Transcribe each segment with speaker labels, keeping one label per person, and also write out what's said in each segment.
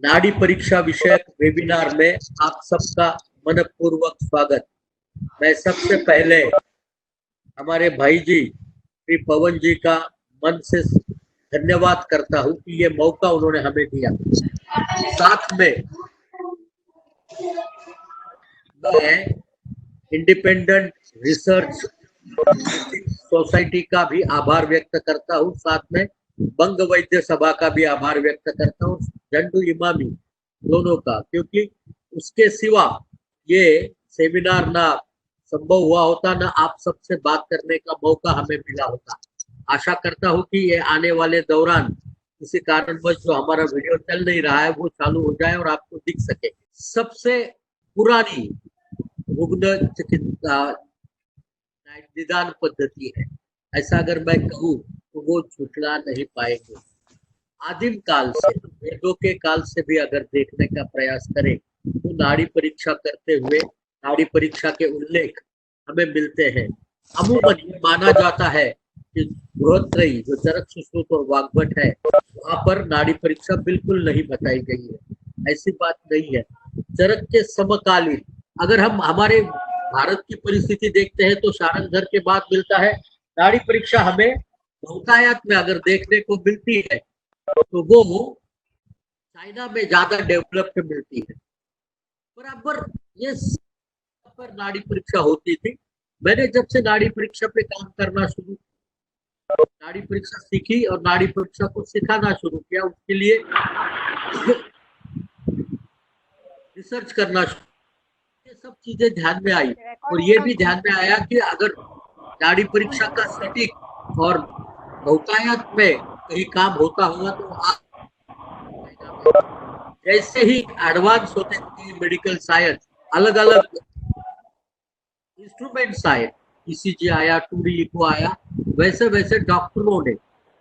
Speaker 1: नाड़ी परीक्षा विषयक वेबिनार में आप सबका मनपूर्वक स्वागत। मैं सबसे पहले हमारे भाई जी श्री पवन जी का मन से धन्यवाद करता हूं कि ये मौका उन्होंने हमें दिया। साथ में मैं इंडिपेंडेंट रिसर्च सोसाइटी का भी आभार व्यक्त करता हूं, साथ में बंग वैद्य सभा का भी आभार व्यक्त करता हूं, झंडू इमामी दोनों का, क्योंकि उसके सिवा ये सेमिनार ना संभव हुआ होता, ना आप सबसे बात करने का मौका हमें मिला होता। आशा करता हूं कि ये आने वाले दौरान किसी कारणवश जो हमारा वीडियो चल नहीं रहा है वो चालू हो जाए और आपको दिख सके। सबसे पुरानी रुग्ण चिकित्सा निदान पद्धति है, ऐसा अगर मैं कहूँ तो वो झुठला नहीं पाएंगे। आदिम काल से, वेदों के काल से भी अगर देखने का प्रयास करें तो नाड़ी परीक्षा करते हुए नाड़ी परीक्षा के उल्लेख हमें मिलते हैं। अमूमन ये माना जाता है कि बृहत्त्रयी जो चरक सुश्रुत और वाग्भट है वहां पर नाड़ी परीक्षा बिल्कुल नहीं बताई गई है। ऐसी बात नहीं है। चरक के समकालीन अगर हम हमारे भारत की परिस्थिति देखते हैं तो सारंगधर के बाद मिलता है नाड़ी परीक्षा। हमें बहुतायत में अगर देखने को मिलती है तो वो चाइना में ज्यादा डेवलप्ड मिलती है। बराबर ये पर नाड़ी परीक्षा होती थी। मैंने जब से नाड़ी परीक्षा पे काम करना शुरू, नाड़ी परीक्षा सीखी और नाड़ी परीक्षा को सिखाना शुरू किया, उसके लिए रिसर्च करना शुरू, ये सब चीजें ध्यान में आई और ये भी ध्यान में आया कि अगर नाड़ी परीक्षा का सटीक और बहुतायत में कहीं काम होता होगा तो आप जैसे ही एडवांस होते मेडिकल साइंस, अलग अलग इंस्ट्रूमेंट्स आए, ईसीजी आया, 2D इको आया, वैसे वैसे डॉक्टरों ने,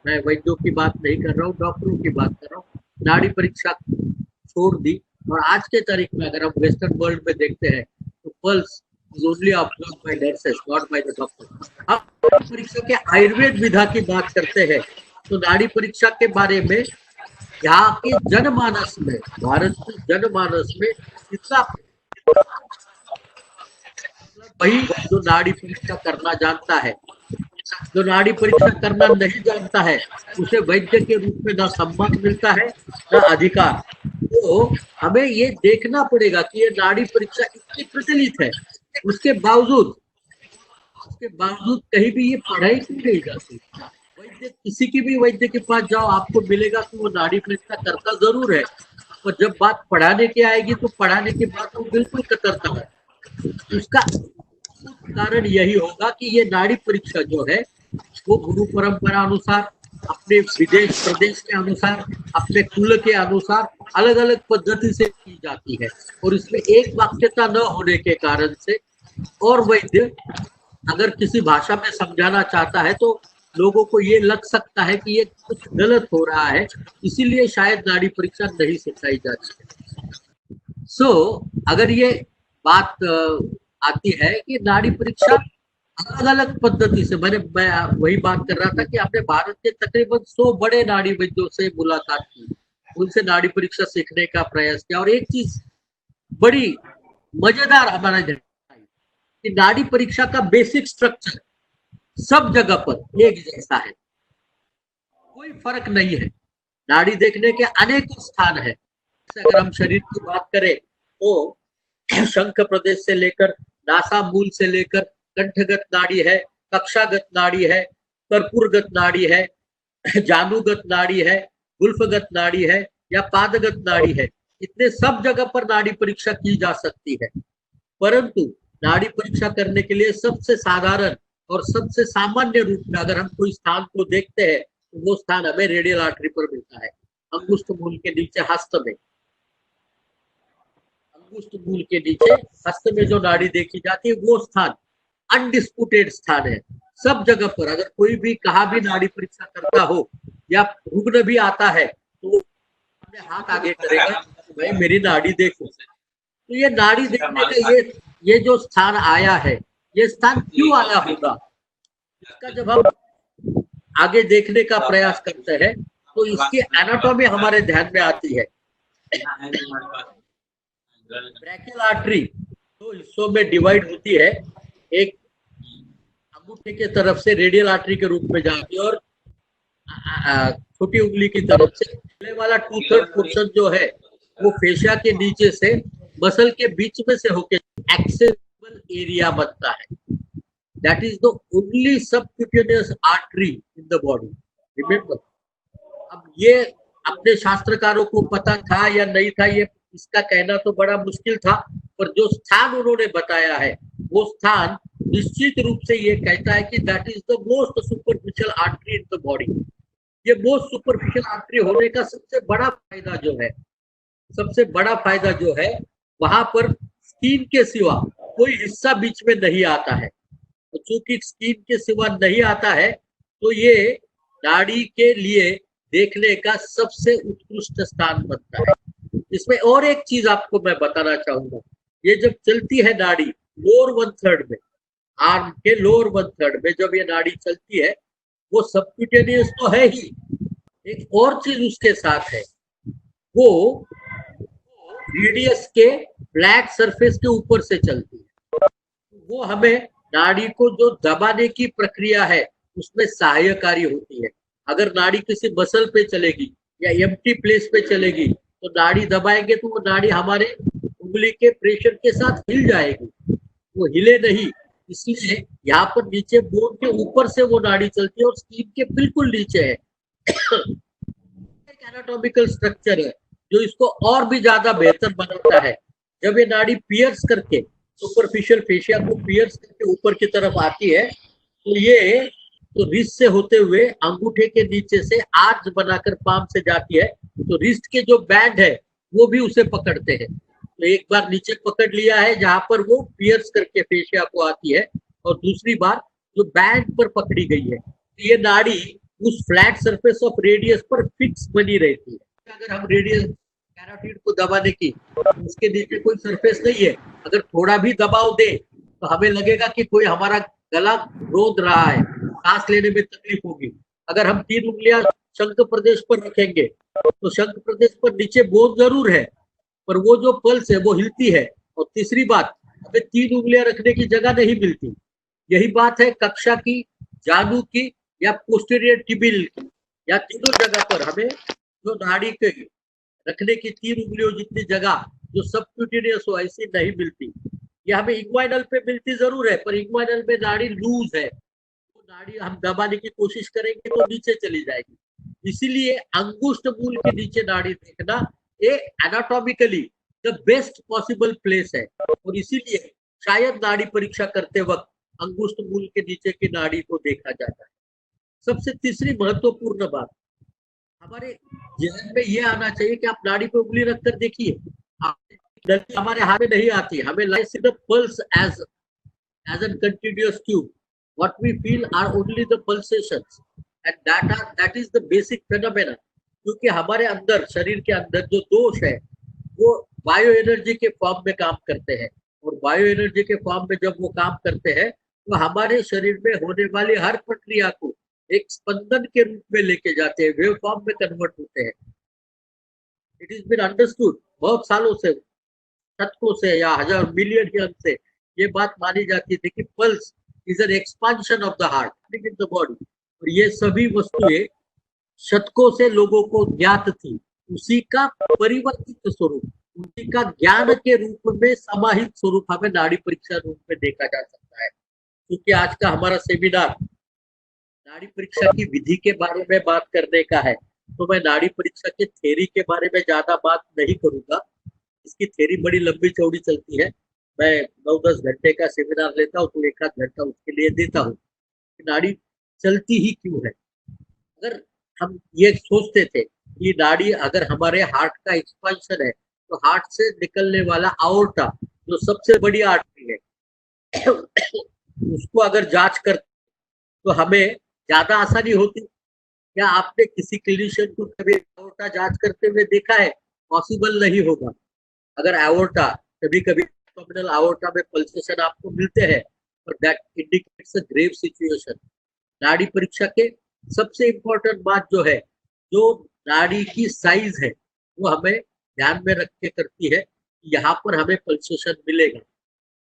Speaker 1: मैं वैद्यों की बात नहीं कर रहा हूँ, डॉक्टरों की बात कर रहा हूँ, नाड़ी परीक्षा छोड़ दी। और आज के तारीख में अगर हम वेस्टर्न वर्ल्ड में देखते हैं तो pulse is only observed bye nurses, not by the doctor. अब परीक्षा के आयुर्वेद विधा की बात करते हैं तो नाड़ी परीक्षा के बारे में यहाँ के जनमानस में, भारत के जनमानस में इतना, वही जो नाड़ी परीक्षा करना जानता है, जो नाड़ी परीक्षा करना नहीं जानता है उसे वैद्य के रूप में ना सम्मान मिलता है ना अधिकार। तो हमें ये देखना पड़ेगा कि ये नाड़ी परीक्षा इतनी प्रचलित है, उसके बावजूद कहीं भी ये पढ़ाई क्यों नहीं जाती। वैद्य, किसी की भी वैद्य के पास जाओ आपको मिलेगा कि वो नाड़ी परीक्षा करता जरूर है, और जब बात पढ़ाने की आएगी तो पढ़ाने की बात वो बिल्कुल कतरता है। उसका कारण यही होगा कि ये नाड़ी परीक्षा जो है वो गुरु परंपरा अनुसार, अपने विदेश प्रदेश के अनुसार, अपने कुल के अनुसार अलग अलग पद्धति से की जाती है, और इसमें एक वाक्यता न होने के कारण से, और वैद्य अगर किसी भाषा में समझाना चाहता है तो लोगों को ये लग सकता है कि ये कुछ गलत हो रहा है, इसीलिए शायद नाड़ी परीक्षा नहीं सिखाई जाती है। सो अगर ये बात आती है कि नाड़ी परीक्षा अलग अलग पद्धति से, मैं वही बात कर रहा था कि आपने भारत के तकरीबन 100 बड़े नाड़ी वैद्यों से मुलाकात की, उनसे नाड़ी परीक्षा सीखने का प्रयास किया, और एक चीज बड़ी मजेदार हमारा कि नाड़ी परीक्षा का बेसिक स्ट्रक्चर सब जगह पर एक जैसा है, कोई फर्क नहीं है। नाड़ी देखने के अनेक स्थान है। अगर हम शरीर की बात करें तो शंख प्रदेश से लेकर नासा मूल से लेकर कंठगत नाड़ी है, कक्षागत नाड़ी है, कर्पूरगत नाड़ी है, जानुगत नाड़ी है, गुल्फगत नाड़ी है या पादगत नाड़ी है, इतने सब जगह पर नाड़ी परीक्षा की जा सकती है। परंतु नाड़ी परीक्षा करने के लिए सबसे साधारण और सबसे सामान्य रूप में अगर हम कोई स्थान को देखते हैं तो वो स्थान हमें रेडियल आर्टरी पर मिलता है, अंगुष्ठ मूल के नीचे हस्त में, अंगुष्ठ मूल के नीचे हस्त में जो नाड़ी देखी जाती है वो स्थान अनडिस्प्यूटेड स्थान है। सब जगह पर अगर कोई भी कहा भी नाड़ी परीक्षा करता हो या रुग्ण भी आता है तो हाथ आगे करेगा, भाई मेरी नाड़ी देखो। तो ये नाड़ी देखने का ये जो स्थान आया है, ये स्थान क्यों आया होगा, इसका जब हम आगे देखने का प्रयास करते हैं तो इसकी एनाटॉमी हमारे ध्यान में आती है। ब्रैकियल आर्टरी दो हिस्सों में डिवाइड होती है, एक अंगूठे के तरफ से रेडियल आर्टरी के रूप में जाती है और छोटी उंगली की तरफ से पहले वाला 2/3 पोर्शन जो है वो फेशिया के नीचे से मसल के बीच में से होके एक्सेसिबल एरिया बनता है। That is the only subcutaneous artery in the body, remember. अब ये अपने शास्त्रकारों को पता था या नहीं था, ये इसका कहना तो बड़ा मुश्किल था, पर जो स्थान उन्होंने बताया है वो स्थान निश्चित रूप से ये कहता है कि that is the most superficial artery in the body. ये मोस्ट सुपरफिशियल आर्टरी होने का सबसे बड़ा फायदा जो है, सबसे बड़ा फायदा जो है, वहां पर स्किन के सिवा कोई हिस्सा बीच में नहीं आता है। तो चूंकि स्किन के सिवा नहीं आता है तो ये नाड़ी के लिए देखने का सबसे उत्कृष्ट स्थान बनता है। इसमें और एक चीज आपको मैं बताना चाहूंगा, ये जब चलती है नाड़ी लोअर 1/3 में, आर्म के लोअर 1/3 में जब ये नाड़ी चलती है, वो सबक्यूटेनियस तो है ही, एक और चीज उसके साथ है, वो रेडियस के फ्लैट सरफेस के ऊपर से चलती है। वो हमें नाड़ी को जो दबाने की प्रक्रिया है उसमें सहायकारी होती है। अगर नाड़ी किसी मसल पे चलेगी या एम्प्टी प्लेस पे चलेगी तो नाड़ी दबाएंगे तो वो नाड़ी हमारे उंगली के प्रेशर के साथ हिल जाएगी, वो हिले नहीं। इसलिए यहाँ पर नीचे बोन के ऊपर से वो नाड़ी चलती है और स्किन के बिल्कुल नीचे है। एक एनाटॉमिकल स्ट्रक्चर है जो इसको और भी ज्यादा बेहतर बनाता है। जब ये नाड़ी पियर्स करके सुपरफिशियल फेशिया को पियर्स करके ऊपर की तरफ आती है तो ये तो रिस्ट से होते हुए अंगूठे के नीचे से आर्च बनाकर पाम से जाती है, तो रिस्ट के जो बैंड है वो भी उसे पकड़ते हैं। तो एक बार नीचे पकड़ लिया है जहां पर वो पियर्स करके फेशिया को आती है, और दूसरी बार जो बैंड पर पकड़ी गई है, तो ये नाड़ी उस फ्लैट सरफेस ऑफ रेडियस पर फिक्स बनी रहती है। अगर हम रेडियस कैरोटिड को दबाने की, उसके नीचे कोई सरफेस नहीं है, अगर थोड़ा भी दबाव दे तो हमें लगेगा कि कोई हमारा गला रोंद रहा है, सांस लेने में तकलीफ होगी। अगर हम 3 उंगलियां शंख प्रदेश पर रखेंगे तो शंख प्रदेश पर नीचे बोन जरूर है, पर वो जो पल्स है वो हिलती है। और तीसरी बात, हमें 3 उंगलियां रखने की जगह नहीं मिलती। यही बात है कक्षा की, जानु की या पोस्टीरियर टिबिल की, या तीनों जगह पर हमें जो नाड़ी के रखने की 3 उंगलियों जितनी जगह जो सबक्यूटेनियस हो ऐसी नहीं मिलती। ये हमें इक्वाइनल पे मिलती जरूर है, पर इक्वाइनल में नाड़ी लूज है, तो नाड़ी हम दबाने की कोशिश करेंगे तो नीचे चली जाएगी। इसीलिए अंगुष्ठ मूल के नीचे नाड़ी देखना ये anatomically the best possible place है, और इसीलिए शायद नाड़ी परीक्षा करते वक्त अंगुष्ठ मूल के नीचे की नाड़ी को देखा जाता है। सबसे तीसरी महत्वपूर्ण बात, हमारे जहन में ये आना चाहिए कि आप नाड़ी पे उंगली रखकर देखिए, गलती हमारे हाथ में नहीं आती। हमें like the pulse as an continuous tube, what we feel are only the pulsations, and that is the basic phenomena। क्योंकि हमारे अंदर, शरीर के अंदर जो दोष है वो बायो एनर्जी के फॉर्म में काम करते हैं, और बायो एनर्जी के फॉर्म में जब वो काम करते हैं तो हमारे शरीर में होने वाली हर प्रक्रिया को एक स्पंदन के रूप में लेके जाते हैं, वेव फॉर्म में कन्वर्ट होते हैं। इट इज बीन अंडरस्टूड बहुत सालों से, शतकों से या हजार मिलियन ईयर से ये बात मानी जाती थी कि pulse is an expansion of the heart in the body, और ये सभी वस्तुएं शतकों से लोगों को ज्ञात थी। उसी का परिवर्तित स्वरूप, उसी का ज्ञान के रूप में समाहित स्वरूप हमें नाड़ी परीक्षा रूप में देखा जा सकता है। क्योंकि आज का हमारा सेमिनार नाड़ी परीक्षा की विधि के बारे में बात करने का है, तो मैं नाड़ी परीक्षा के थ्योरी के बारे में ज्यादा बात नहीं करूंगा। इसकी थ्योरी बड़ी लंबी चौड़ी चलती है, मैं 9-10 घंटे का सेमिनार लेता हूँ तो 1 आध घंटा उसके लिए देता हूँ कि नाड़ी चलती ही क्यों है। अगर हम ये सोचते थे कि नाड़ी अगर हमारे हार्ट का एक्सपांशन है तो हार्ट से निकलने वाला आओर्टा जो सबसे बड़ी आर्टरी है उसको अगर जांच कर तो हमें ज्यादा आसानी होती। क्या आपने किसी क्लिनिशियन को कभी आओर्टा जांच करते हुए देखा है? पॉसिबल नहीं होगा। अगर आओर्टा कभी कभी एब्डोमिनल आओर्टा में पल्सेशन आपको मिलते हैं, और that indicates a grave situation. नाड़ी परीक्षा के सबसे इंपॉर्टेंट बात जो है, जो नाड़ी की साइज है वो हमें ध्यान में रख के करती है कि यहाँ पर हमें पल्सेशन मिलेगा।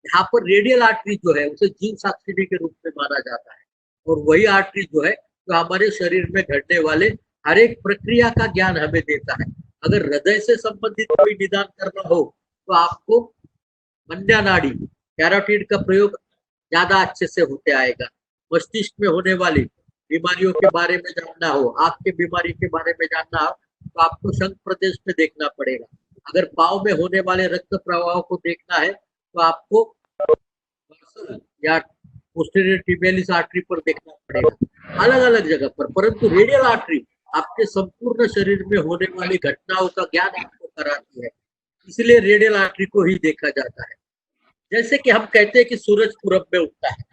Speaker 1: यहाँ पर रेडियल आर्टरी जो है उसे जीव साक्षिणी के रूप में माना जाता है, और वही आर्टरी जो है जो हमारे शरीर में घटने वाले हर एक प्रक्रिया का ज्ञान हमें देता है। अगर हृदय से संबंधित कोई निदान करना हो तो आपको मन्या नाड़ी कैरोटिड का प्रयोग ज्यादा अच्छे से होते आएगा। मस्तिष्क में होने वाली बीमारियों के बारे में जानना हो, आंख की बीमारी के बारे में जानना हो तो आपको शंख प्रदेश में देखना पड़ेगा। अगर पाँव में होने वाले रक्त प्रवाह को देखना है तो आपको या पोस्टीरियर टिबियालिस आर्टरी पर देखना पड़ेगा, अलग अलग जगह पर। परंतु रेडियल आर्टरी आपके संपूर्ण शरीर में होने वाली घटनाओं का ज्ञान आपको कराती है, इसलिए रेडियल आर्टरी को ही देखा जाता है। जैसे कि हम कहते हैं कि सूरज पूरब में उगता है,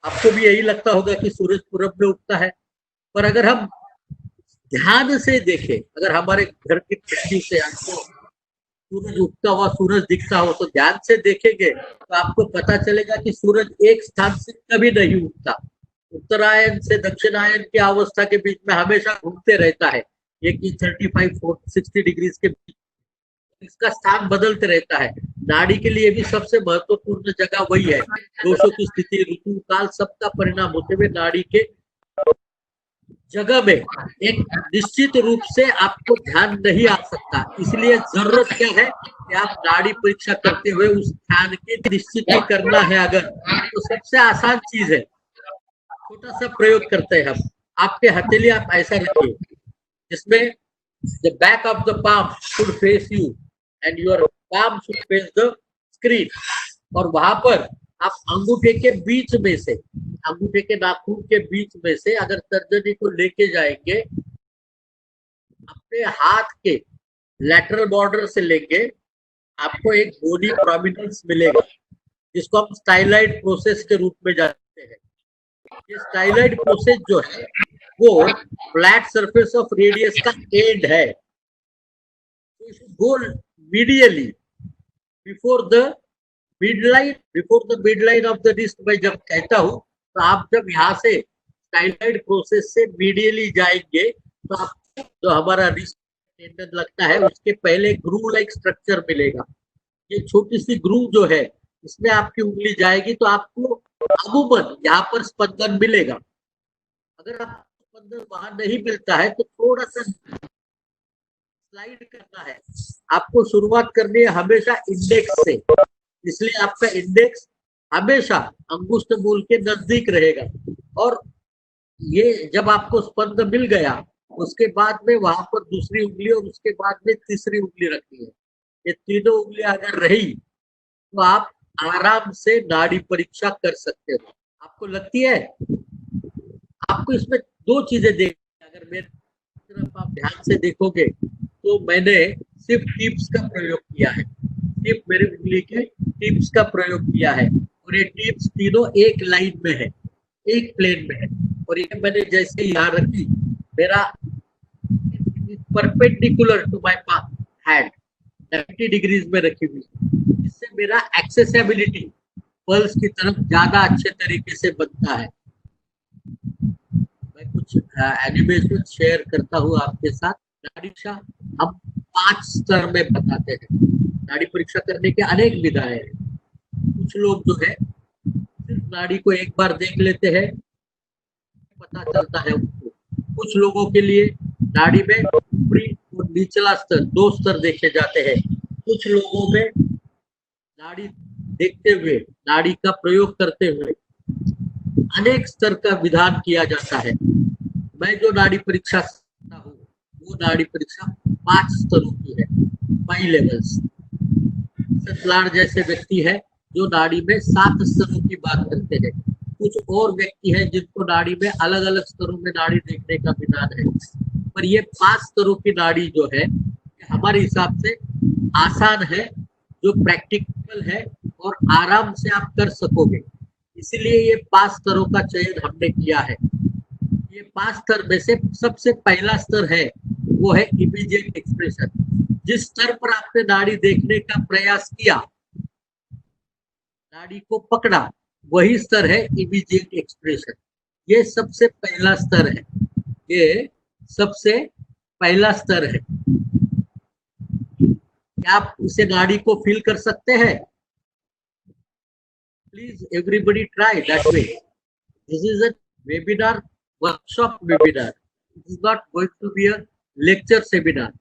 Speaker 1: आपको भी यही लगता होगा कि सूरज पूरब में उगता है, पर अगर हम ध्यान से देखें, अगर हमारे घर की खिड़की से आपको सूरज उगता हुआ सूरज दिखता हो तो ध्यान से देखेंगे तो आपको पता चलेगा कि सूरज एक स्थान से कभी नहीं उगता, उत्तरायण से दक्षिणायन की अवस्था के बीच में हमेशा घूमते रहता है, ये कि 35-60 डिग्री के बीच इसका स्थान बदलते रहता है। नाड़ी के लिए भी सबसे महत्वपूर्ण जगह वही है। दोषों की स्थिति, ऋतु काल सबका परिणाम होते हुए नाड़ी के जगह में एक निश्चित रूप से आपको ध्यान नहीं आ सकता। इसलिए जरूरत क्या है कि आप नाड़ी परीक्षा करते हुए उस ध्यान की निश्चित करना है। अगर तो सबसे आसान चीज है, छोटा सा प्रयोग करते हैं हम। आपके हथेली आप ऐसा रखिए जिसमें the back of the palm should face you and your palm should face the screen, और वहां पर आप अंगूठे के बीच में से, अंगूठे के नाखून के बीच में से अगर तर्जनी को लेके जाएंगे, अपने हाथ के लैटरल बॉर्डर से लेंगे, आपको एक बोनी प्रोमिनेंस मिलेगा जिसको हम स्टाइलाइड प्रोसेस के रूप में जानते हैं। ये स्टाइलाइड प्रोसेस जो है वो फ्लैट सरफेस ऑफ रेडियस का एंड है। Go medially before the midline of the wrist. मैं जब कहता हूं तो आप जब यहाँ से स्टाइलाइड प्रोसेस से मीडियली जाएंगे तो आपको जो हमारा रिस्ट टेंडन लगता है उसके पहले ग्रूव लाइक स्ट्रक्चर मिलेगा। ये छोटी सी ग्रूव जो है इसमें आपकी उंगली जाएगी तो आपको अमूमन यहाँ पर स्पंदन मिलेगा। अगर आप स्पंदन वहां नहीं मिलता है तो थोड़ा सा स्लाइड करना है। आपको शुरुआत करनी है हमेशा इंडेक्स से, इसलिए आपका इंडेक्स हमेशा अंगुष्ठ मूल के नजदीक रहेगा। और ये जब आपको स्पंद मिल गया उसके बाद में वहां पर दूसरी उंगली और उसके बाद में तीसरी उंगली रखनी है। ये तीनों उंगलियां अगर रही तो आप आराम से नाड़ी परीक्षा कर सकते हो। आपको लगती है, आपको इसमें दो चीजें देखनी। अगर मेरे तरफ आप ध्यान से देखोगे तो मैंने सिर्फ टिप्स का प्रयोग किया है, सिर्फ मेरे उंगली के टिप्स का प्रयोग किया है, और ये टिप्स तीनों एक लाइन में है, एक प्लेन में है। और ये मैंने जैसे यहाँ रखी, मेरा perpendicular to my hand 90 degrees में रखी हुई, इससे मेरा एक्सेसिबिलिटी पल्स की तरफ ज्यादा अच्छे तरीके से बनता है। मैं कुछ एनिमेशन शेयर करता हूँ आपके साथ। नाड़ी परीक्षा हम 5 स्तर में बताते हैं। नाड़ी परीक्षा करने के अनेक विधाएं हैं। कुछ लोग जो है सिर्फ नाड़ी को एक बार देख लेते हैं, पता चलता है उनको। कुछ लोगों के लिए नाड़ी में ऊपरी और निचला स्तर, 2 स्तर देखे जाते हैं। कुछ लोगों में नाड़ी देखते हुए, नाड़ी का प्रयोग करते हुए अनेक स्तर का विधान किया जाता है। मैं जो नाड़ी परीक्षा करता हूँ वो नाड़ी परीक्षा 5 स्तरों की है, 5 लेवल्स। सतलाड़ जैसे व्यक्ति है जो नाड़ी में 7 स्तरों की बात करते हैं। कुछ और व्यक्ति है जिनको नाड़ी में अलग अलग स्तरों में नाड़ी देखने का विधान है। पर ये 5 स्तरों की नाड़ी जो है हमारे हिसाब से आसान है, जो प्रैक्टिकल है और आराम से आप कर सकोगे, इसीलिए ये 5 स्तरों का चयन हमने किया है। ये 5 स्तर में से सबसे पहला स्तर है वो है इमीडिएट एक्सप्रेशन। जिस स्तर पर आपने नाड़ी देखने का प्रयास किया, नाड़ी को पकड़ा, वही स्तर है इमीडिएट एक्सप्रेशन। ये सबसे पहला स्तर है, ये सबसे पहला स्तर है। क्या आप इसे नाड़ी को फील कर सकते हैं? Please everybody try that way. This is a webinar, workshop webinar. It is not going to be a lecture seminar.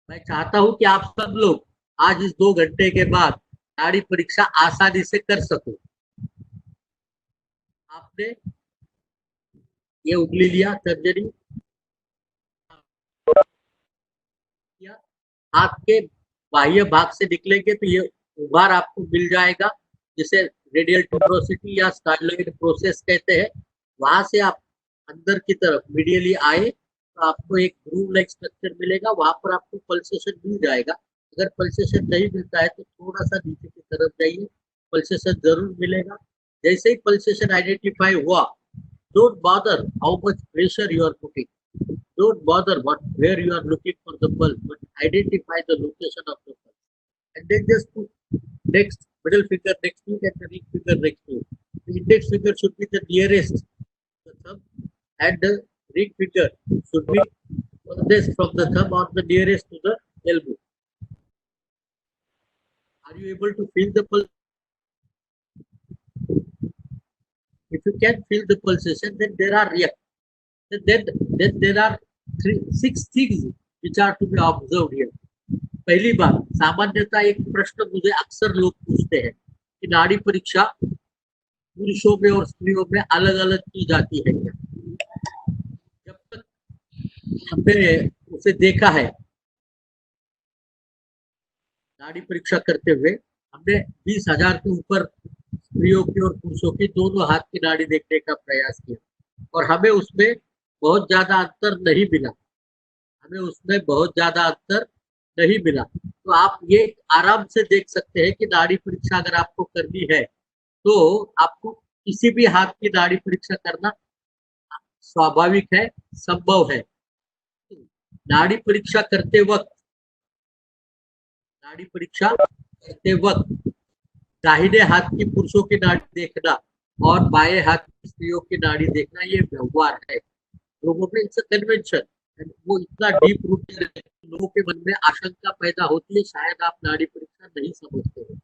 Speaker 1: मैं चाहता हूं कि आप सब लोग आज इस 2 घंटे के बाद नाड़ी परीक्षा आसानी से कर सको. आपने ये उंगली लिया, तर्जनी किया, हाथ के बाह्य भाग से निकलेंगे तो ये उभार आपको मिल जाएगा, जिसे रेडियल ट्यूबरोसिटी या स्टाइलॉइड प्रोसेस कहते हैं. वहां से आप अंदर की तरफ मीडियली आए तो आपको एक ग्रूव लाइक स्ट्रक्चर मिलेगा. वहां पर आपको पल्सेशन मिल जाएगा. अगर पल्सेशन नहीं मिलता है तो थोड़ा सा नीचे की तरफ जाइए, पल्सेशन जरूर मिलेगा. जैसे ही पल्सेशन आइडेंटिफाई हुआ, don't bother how much pressure you are putting. Don't bother where you are looking for the pulse, but identify the location of the pulse. And then just put next middle finger next to it and the ring finger next to it. The index finger should be the nearest to the thumb, and the ring finger should be furthest from the thumb or the nearest to the elbow. Are you able to feel the pulse? If you can feel the pulsation, then there are then there are 6 things which are to be observed here. पहली बात, सामान्यतः एक प्रश्न मुझे अक्सर लोग पूछते हैं कि नाड़ी परीक्षा पुरुषों में और स्त्रियों में अलग अलग की जाती है क्या? जब तक हमने उसे देखा है नाड़ी परीक्षा करते हुए, हमने 20,000 के ऊपर स्त्रियों की और पुरुषों की दोनों हाथ की नाड़ी देखने का प्रयास किया और हमें उसमें बहुत ज्यादा अंतर नहीं मिला. तो आप ये आराम से देख सकते हैं कि नाड़ी परीक्षा अगर आपको करनी है तो आपको किसी भी हाथ की नाड़ी परीक्षा करना स्वाभाविक है, संभव है. नाड़ी परीक्षा करते वक्त दाहिने हाथ की पुरुषों की नाड़ी देखना और बाएं हाथ की स्त्रियों की नाड़ी देखना ये व्यवहार है. Probably it's a convention. वो इतना डीप रूटेड है, लोगों के मन में आशंका पैदा होती है शायद आप नाड़ी परीक्षा नहीं समझते हो.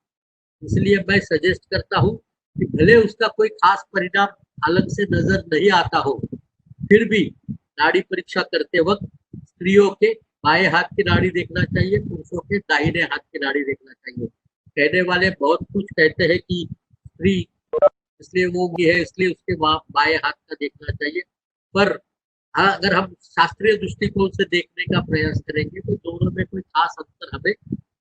Speaker 1: इसलिए मैं सजेस्ट करता हूँ कि भले उसका कोई खास परिणाम अलग से नजर नहीं आता हो, फिर भी नाड़ी परीक्षा करते वक्त स्त्रियों के बाएं हाथ की नाड़ी देखना चाहिए, पुरुषों के दाहिने हाथ की नाड़ी देखना चाहिए. कहने वाले बहुत कुछ कहते हैं कि स्त्री इसलिए वो है इसलिए उसके बाएं हाथ का देखना चाहिए, पर हाँ, अगर हम शास्त्रीय दृष्टिकोण से देखने का प्रयास करेंगे तो दोनों में कोई खास अंतर हमें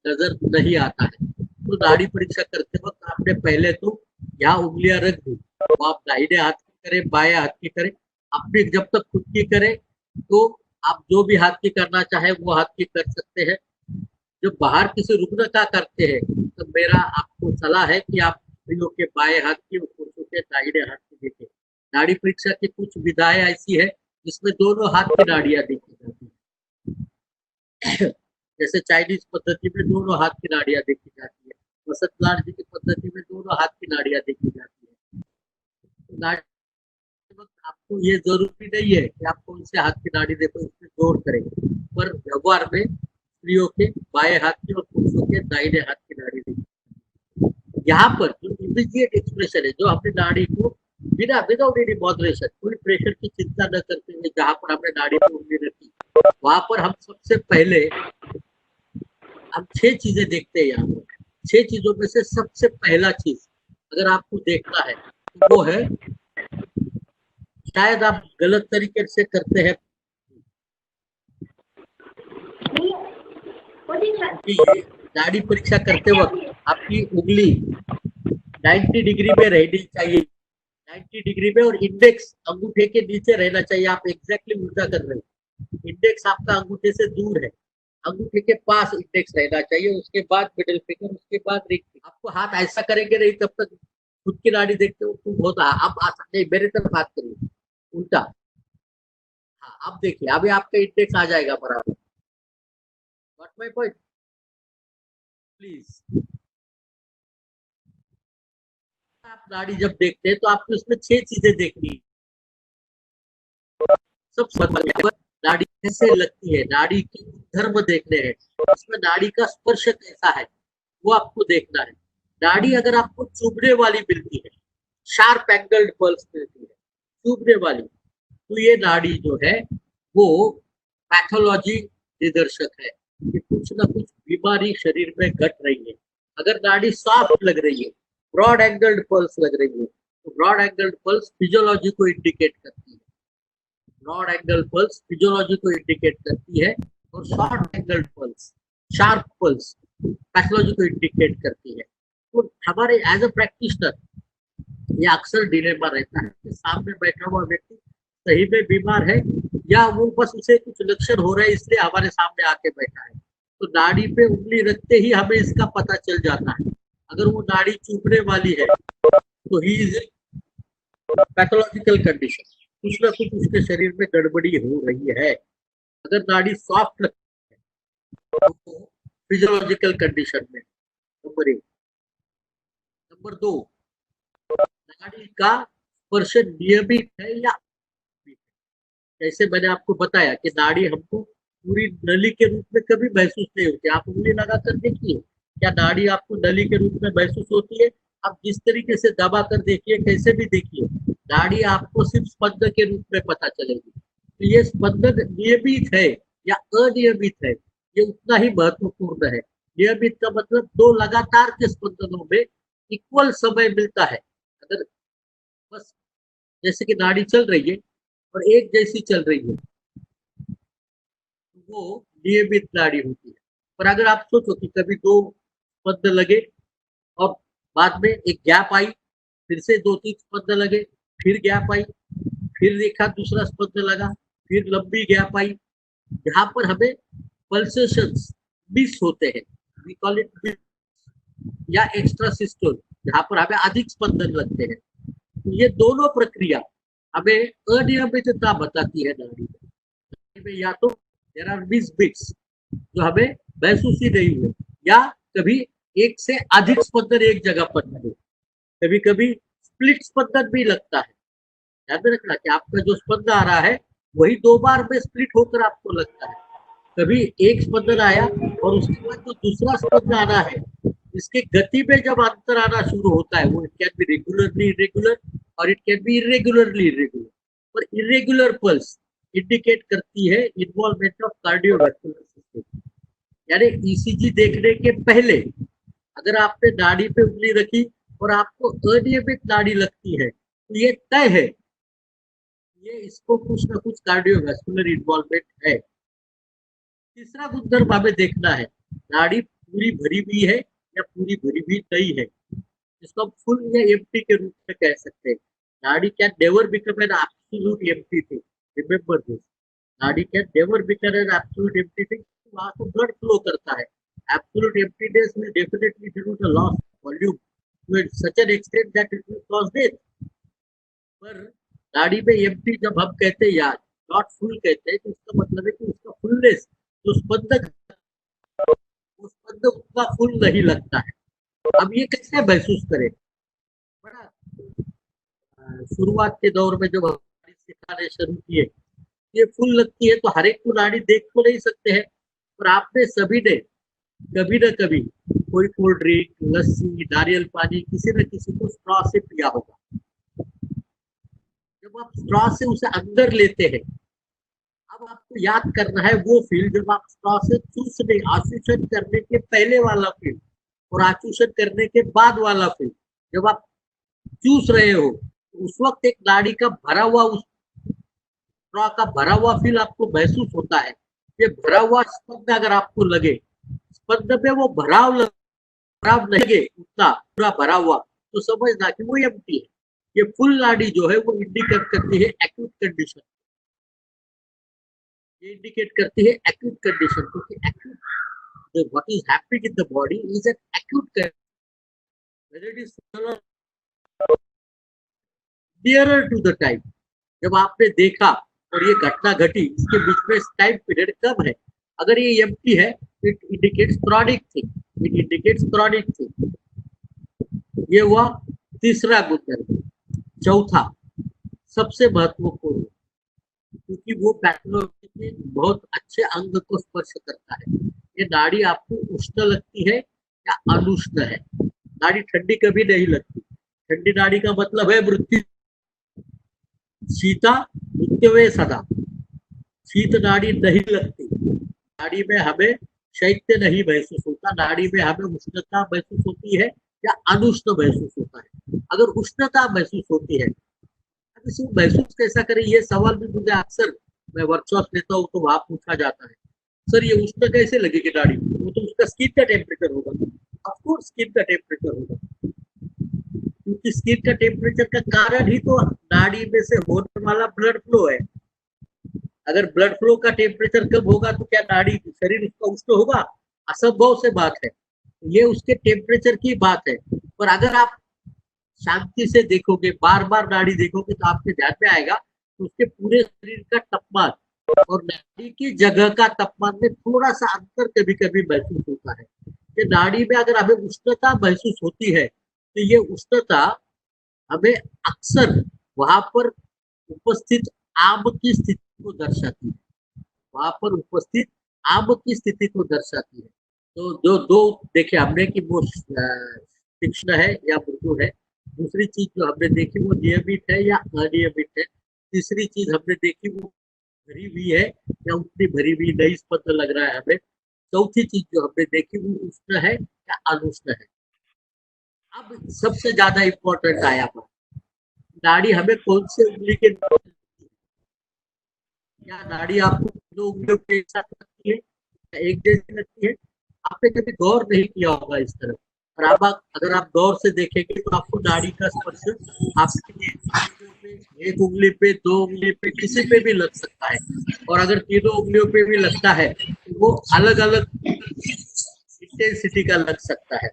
Speaker 1: नजर नहीं आता है. तो नाड़ी परीक्षा करते वक्त आपने पहले तो यहाँ उंगलियां रख दी, तो आप दाहिने हाथ की करें, बाएं हाथ की करें. अपनी जब तक खुद की करें तो आप जो भी हाथ की करना चाहे वो हाथ की कर सकते हैं. जब बाहर किसी रुग्ण का करते हैं तो मेरा आपको सलाह है कि आप स्त्रियों के बाएं हाथ की और पुरुषों के दाहिने हाथ की देखें. नाड़ी परीक्षा की कुछ विधाएं ऐसी है जिसमें दोनों हाथ की नाड़ियां देखी जाती है. जैसे चाइनीज पद्धति में दोनों हाथ की नाड़ियां देखी जाती है, वसंतलाल जी की पद्धति में दोनों हाथ की नाड़ियां देखी जाती है. आपको ये जरूरी नहीं है कि आप कौन से हाथ की नाड़ी देखो इसमें जोर करें, पर व्यवहार में स्त्रियों के बाएं हाथ की और पुरुषों के दाहिने हाथ की नाड़ी देखी. यहाँ पर जो इमीडिएट एक्सप्रेशन है, जो अपनी नाड़ी को बिना विदाउट एनी मॉडरेशन, कोई प्रेशर की चिंता न करते हुए जहां पर हमने नाड़ी को उंगली रखी, वहां पर हम सबसे पहले हम 6 चीजें देखते हैं. यहाँ पर 6 चीजों में से सबसे पहला चीज अगर आपको देखना है तो वो है, शायद आप गलत तरीके से करते हैं, नाड़ी परीक्षा करते वक्त आपकी उंगली 90 डिग्री में रहनी चाहिए, 90 डिग्री में, और इंडेक्स अंगूठे के नीचे रहना चाहिए. आप एग्जैक्टली उल्टा कर रहे हो. इंडेक्स आपका अंगूठे से दूर है, अंगूठे के पास इंडेक्स रहना चाहिए, उसके बाद मिडिल फिंगर, उसके बाद रिंग फिंगर. आपको हाथ ऐसा करेंगे नहीं तब तक खुद की नाड़ी देखते हो तो बहुत आप नहीं, मेरे तरफ हाथ करिए उल्टा. हाँ, अब देखिए अभी आपका इंडेक्स आ जाएगा बराबर. What my point please. आप नाड़ी जब देखते हैं तो आपको इसमें 6 चीजें देखनी है. सबसे नाड़ी कैसे लगती है, नाड़ी की धर्म देखने हैं, इसमें नाड़ी का स्पर्श कैसा है वो आपको देखना है। नाड़ी अगर आपको चुभने वाली मिलती है, शार्प एंगल्ड पल्स मिलती है चुभने वाली, तो ये नाड़ी जो है वो पैथोलॉजी निदर्शक है कि कुछ ना कुछ बीमारी शरीर में घट रही है। अगर नाड़ी सॉफ्ट लग रही है, ब्रॉड एंगल्ड पल्स लग रही है, तो ब्रॉड एंगल्ड पल्स फिजियोलॉजी को इंडिकेट करती है। ब्रॉड एंगल पल्स फिजियोलॉजी को इंडिकेट करती है, और short angle pulse, sharp pulse pathology को इंडिकेट करती है। तो हमारे एज अ प्रैक्टिशनर ये अक्सर डिलेमा रहता है कि सामने बैठा हुआ व्यक्ति सही में बीमार है या वो बस उसे कुछ लक्षण हो रहा है इसलिए हमारे सामने आके बैठा है। तो नाड़ी पे उंगली रखते ही हमें इसका पता चल जाता है। अगर वो नाड़ी चुभने वाली है तो ही इज पैथोलॉजिकल कंडीशन, कुछ ना कुछ उसके शरीर में गड़बड़ी हो रही है। अगर नाड़ी सॉफ्ट लगती है तो फिजियोलॉजिकल कंडीशन में नंबर 1। नंबर 2, नाड़ी का स्पर्श नियमित है या जैसे मैंने आपको बताया कि नाड़ी हमको पूरी नली के रूप में कभी महसूस नहीं होती। आप उंगली लगा कर देखिए, क्या नाड़ी आपको नली के रूप में महसूस होती है? आप जिस तरीके से दबा कर देखिए, कैसे भी देखिए, नाड़ी आपको सिर्फ स्पंद के रूप में पता चलेगी। तो ये स्पंदन नियमित है या अनियमित है, ये उतना ही महत्वपूर्ण है। नियमित का मतलब 2 लगातार के स्पंदनों में इक्वल समय मिलता है। अगर बस जैसे कि नाड़ी चल रही है और एक जैसी चल रही है, वो नियमित नाड़ी होती है। पर अगर आप सोचो कि कभी 2 स्पंद लगे और बाद में एक गैप आई, फिर से 2-3 स्पंद लगे, फिर गैप आई, फिर देखा दूसरा स्पंद लगा, फिर लंबी गैप आई, यहाँ पर हमें पल्सेशंस मिस होते हैं, वी कॉल इट मिस या एक्स्ट्रा सिस्टोल, जहाँ पर हमें अधिक स्पंदन लगते हैं। तो ये दोनों प्रक्रिया हमें अनियमितता बताती है नाड़ी में। या तो देयर आर मिस बिट्स जो हमें महसूस ही नहीं हुए, या कभी एक से अधिक स्पंदन एक जगह पर लगे, कभी कभी स्प्लिट स्पंदन भी लगता है। ध्यान में रखना कि आपका जो स्पंदन आ रहा है वही 2 बार में स्प्लिट होकर आपको लगता है। कभी एक स्पंदन आया और उसके बाद जो दूसरा स्पंदन आना है, इसके गति में जब अंतर आना शुरू होता है, वो it can be regularly irregular और it can be irregularly irregular. पर इरेगुलर पल्स इंडिकेट करती है इन्वॉल्वमेंट ऑफ कार्डियोवैस्कुलर सिस्टम। यानी ईसीजी देखने के पहले अगर आपने नाड़ी पे उंगली रखी और आपको अनियमित नाड़ी लगती है, तो ये तय है, ये इसको कुछ ना कुछ कार्डियोवैस्कुलर इन्वॉल्वमेंट है। तीसरा गुणधर्म हमें देखना है, नाड़ी पूरी भरी हुई है या पूरी भरी हुई नहीं है। इसको हम फुल या एम्प्टी के रूप में कह सकते हैं। नाड़ी can never become an absolute empty thing, remember this. नाड़ी can never become an absolute empty thing. वहां से ब्लड फ्लो करता है। Absolute emptiness will definitely denote a loss of volume to such an extent that it will cause death. पर नाड़ी में empty जब हम कहते हैं या नॉट फुल कहते हैं, तो इसका मतलब है कि उसका फुलनेस जो स्पंदक वो स्पंद उतना फुल नहीं लगता है। अब ये कैसे महसूस करें? बड़ा शुरुआत के दौर में जब नाड़ी सिखाने शुरू किए, ये फुल लगती है तो हर एक को नाड़ी देख तो नहीं सकते हैं, पर आपने सभी ने कभी न कभी कोई कोल्ड ड्रिंक, लस्सी, नारियल पानी किसी न किसी को स्ट्रॉ से पिया होगा। जब आप स्ट्रॉ से उसे अंदर लेते हैं, अब आपको याद करना है वो फील जब आप स्ट्रॉ से चूसने, आचूषण करने के पहले वाला फील और आचूषण करने के बाद वाला फील। जब आप चूस रहे हो तो उस वक्त एक नाड़ी का भरा हुआ, उस स्ट्रॉ का भरा हुआ फील आपको महसूस होता है। ये भरा हुआ स्पंद अगर आपको लगे, स्पंद पे वो भराव नहीं लगे उतना पूरा भरा हुआ, तो समझना कि वो एम्प्टी है। ये फुल नाड़ी जो है वो इंडिकेट करती है एक्यूट कंडीशन, ये इंडिकेट करती है एक्यूट कंडीशन, क्योंकि acute what is happening in the body is an acute condition, whether it is nearer to the time. जब आपने देखा और ये घटना घटी, इसके बीच में टाइम पीरियड कम है। अगर ये एम्प्टी है, it indicates chronic thing, it indicates chronic thing. ये हुआ तीसरा गुणधर्म। चौथा सबसे महत्वपूर्ण, क्योंकि वो पैथोलॉजी में बहुत अच्छे अंग को स्पर्श करता है। ये नाड़ी आपको उष्ण लगती है या अनुष्ण है? नाड़ी ठंडी कभी नहीं लगती। ठंडी नाड़ी का मतलब है मृत्यु। शीता मृत्युवे सदा। शीत नाड़ी नहीं लगती। नाड़ी में हमें शैत्य नहीं महसूस होता, नाड़ी में हमें उष्णता महसूस होती है या अनुष्ण महसूस होता है। अगर उष्णता महसूस होती है, अब इसे महसूस कैसा करें, ये सवाल भी मुझे अक्सर, मैं वर्कशॉप लेता हूँ तो वहां पूछा जाता है, सर ये उष्ण कैसे लगेगी नाड़ी? वो तो उसका स्किन का टेम्परेचर होगा। ऑफकोर्स स्किन का टेम्परेचर होगा, क्योंकि स्किन का टेम्परेचर का कारण ही तो नाड़ी में से होने वाला ब्लड फ्लो है। अगर ब्लड फ्लो का टेम्परेचर कम होगा तो क्या नाड़ी शरीर उसका उष्ण होगा? असंभव से बात है। ये उसके टेम्परेचर की बात है। पर अगर आप शांति से देखोगे, बार बार नाड़ी देखोगे, तो आपके ध्यान में आएगा तो उसके पूरे शरीर का तापमान और नाड़ी की जगह का तापमान में थोड़ा सा अंतर कभी कभी महसूस होता है। कि नाड़ी में अगर हमें उष्णता महसूस होती है तो ये उष्णता हमें अक्सर वहां पर उपस्थित आम की स्थिति को दर्शाती है। वहां पर उपस्थित आम की स्थिति को दर्शाती है। तो जो दो देखे हमने कि वो तीक्ष्ण है या मृदु है। दूसरी चीज जो हमने देखी वो नियमित है या अनियमित है। तीसरी चीज हमने देखी वो भरी हुई है या उतनी भरी हुई नहीं स्पंद लग रहा है हमें। चौथी चीज जो हमने देखी वो उष्ण है या अनुष्ण है। अब सबसे ज्यादा इम्पोर्टेंट आया पर नाड़ी हमें कौन से उंगली के, क्या नाड़ी आपको दो उंगलियों के एक साथ लगती है या एक जैसी लगती है? आपने कभी गौर नहीं किया होगा इस तरफ। और आप अगर आप गौर से देखेंगे तो आपको नाड़ी का स्पर्श आपकी एक उंगली पे, दो उंगली पे, किसी पे भी लग सकता है। और अगर तीनों उंगलियों पे भी लगता है तो वो अलग अलग इंटेंसिटी का लग सकता है।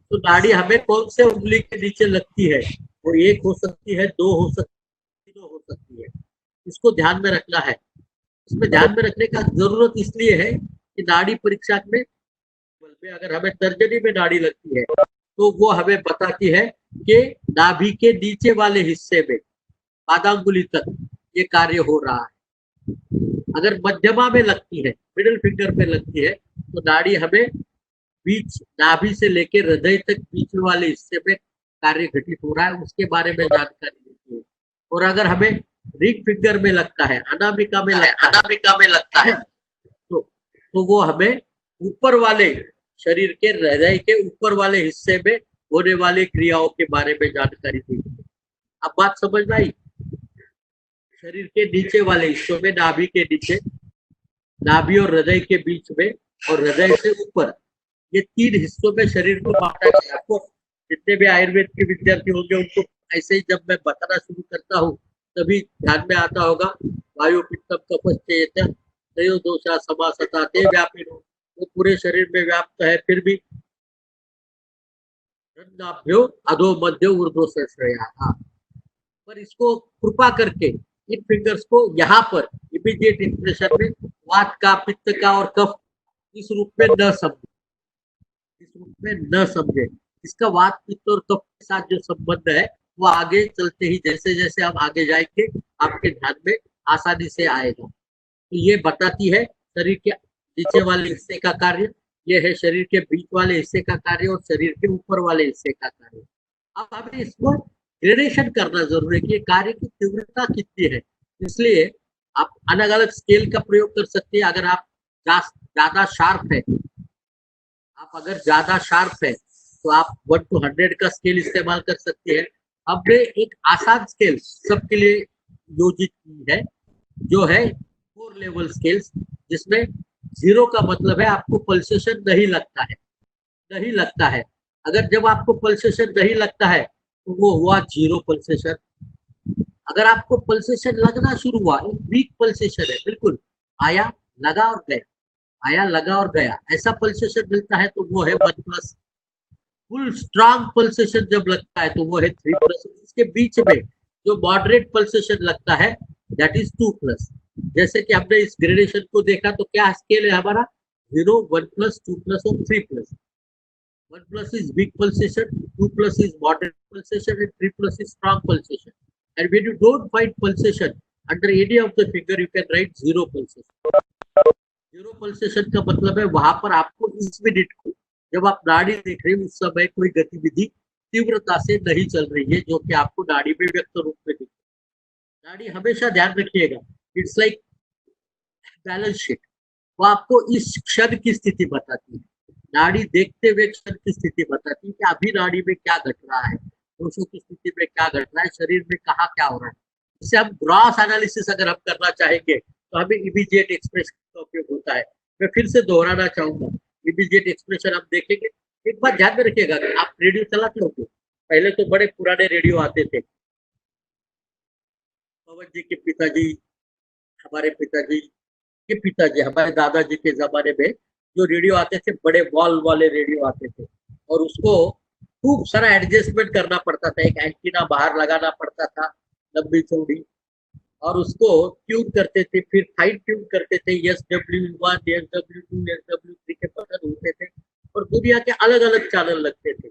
Speaker 1: तो नाड़ी हमें कौन से उंगली के नीचे लगती है? वो एक हो सकती है, दो हो सकती है, तीनों हो सकती है। इसको ध्यान में रखना है। इसमें ध्यान में रखने का जरूरत इसलिए है कि नाड़ी परीक्षा में अगर हमें तर्जनी में नाड़ी लगती है तो वो हमें बताती है कि नाभि के नीचे वाले हिस्से में पादांगुली तक ये कार्य हो रहा है। अगर मध्यमा में लगती है, मिडिल फिंगर पे लगती है, तो नाड़ी हमें बीच नाभि से लेकर हृदय तक बीच वाले हिस्से में कार्य घटित हो रहा है उसके बारे में जानकारी देती है। और अगर हमें रिंग फिंगर में लगता है, अनामिका में लगता है तो वो हमें ऊपर वाले शरीर के हृदय के ऊपर वाले हिस्से में होने वाली क्रियाओं के बारे में जानकारी देती है। अब बात समझ में आई? शरीर के नीचे वाले हिस्सों में, नाभि के नीचे, नाभि और हृदय के बीच में और हृदय से ऊपर, ये तीन हिस्सों में शरीर को बांटा गया। आपको जितने भी आयुर्वेद के विद्यार्थी होंगे उनको ऐसे ही जब मैं बताना शुरू करता हूँ तभी ध्यान में आता होगा। वायु पित्तम कपश्चेत त्रयोदोषा समासता ते व्यापिनो, वो पूरे शरीर में व्याप्त है। फिर भी रन्नाभ्यो अधो मध्य ऊर्ध्व श्रेया। पर इसको कृपा करके इन फिंगर्स को यहाँ पर इमीडिएट इंप्रेशन में वात का, पित्त का और कफ इस रूप में न समझे, इस रूप में न समझे। इसका वात, पित्त और कफ के साथ जो संबंध है वो आगे चलते ही, जैसे जैसे आप आगे जाएंगे आपके ध्यान में आसानी से आएगा। तो ये बताती है शरीर के नीचे वाले हिस्से का कार्य, ये है शरीर के बीच वाले हिस्से का कार्य और शरीर के ऊपर वाले हिस्से का कार्य। अब हमें इसको ग्रेडेशन करना जरूरी है कि कार्य की तीव्रता कितनी है। इसलिए आप अलग अलग स्केल का प्रयोग कर सकते हैं। अगर आप ज्यादा शार्प है, आप अगर ज्यादा शार्प है तो आप 1 to 100 का स्केल इस्तेमाल कर सकते हैं। हमने एक आसान स्केल सबके लिए योजित की है जो है 4 लेवल स्केल्स, जिसमें 0 का मतलब है आपको पल्सेशन नहीं लगता है, नहीं लगता है। अगर जब आपको पल्सेशन नहीं लगता है तो वो हुआ 0 पल्सेशन। अगर आपको पल्सेशन लगना शुरू हुआ, एक वीक पल्सेशन है, बिल्कुल आया लगा और गया, आया लगा और गया, ऐसा पल्सेशन मिलता है तो वो है 1+। फुल स्ट्रांग पल्सेशन जब लगता है तो वो है 3+। इसके बीच में जो मॉडरेट पल्सेशन लगता है दैट इज 2+। जैसे कि हमने इस ग्रेडेशन को देखा तो क्या स्केल है हमारा? 0, 1+, 2+ और 3+। 1+ is weak pulsation, 2+ is moderate pulsation, and 3+ is strong pulsation. And when you don't find pulsation, under any of the finger you can write zero pulsation. Zero pulsation का मतलब है वहां पर आपको इस मिनट को जब आप नाड़ी देख रहे हैं उस समय कोई गतिविधि तीव्रता से नहीं चल रही है जो कि आपको नाड़ी में व्यक्त रूप में दिखे। नाड़ी हमेशा ध्यान रखिएगा, इट्स लाइक बैलेंस शीट, वो आपको इस क्षण की स्थिति बताती है। नाड़ी देखते हुए क्षण की स्थिति बताती है कि अभी नाड़ी में क्या घट रहा है, दोषों की स्थिति में क्या घट रहा है, शरीर में कहाँ क्या हो रहा है। इससे हम ग्रॉस एनालिसिस अगर हम करना चाहेंगे तो हमें इमीडिएट एक्सप्रेशन का उपयोग होता है। मैं फिर से दोहराना चाहूंगा, इमीडिएट एक्सप्रेशन हम देखेंगे। एक बात ध्यान में रखिएगा, आप रेडियो चलाते होंगे, पहले तो बड़े पुराने रेडियो आते थे, पवन जी के पिताजी, हमारे पिताजी के पिताजी, हमारे दादाजी के जमाने में जो रेडियो आते थे बड़े वॉल वाले रेडियो आते थे, और उसको खूब सारा एडजस्टमेंट करना पड़ता था, एक एंटीना बाहर लगाना पड़ता था लंबी चौड़ी, और उसको ट्यून करते थे, फिर फाइन ट्यून करते थे, SW1 SW2 SW3 के बटन होते थे, और दुनिया के अलग अलग चैनल लगते थे।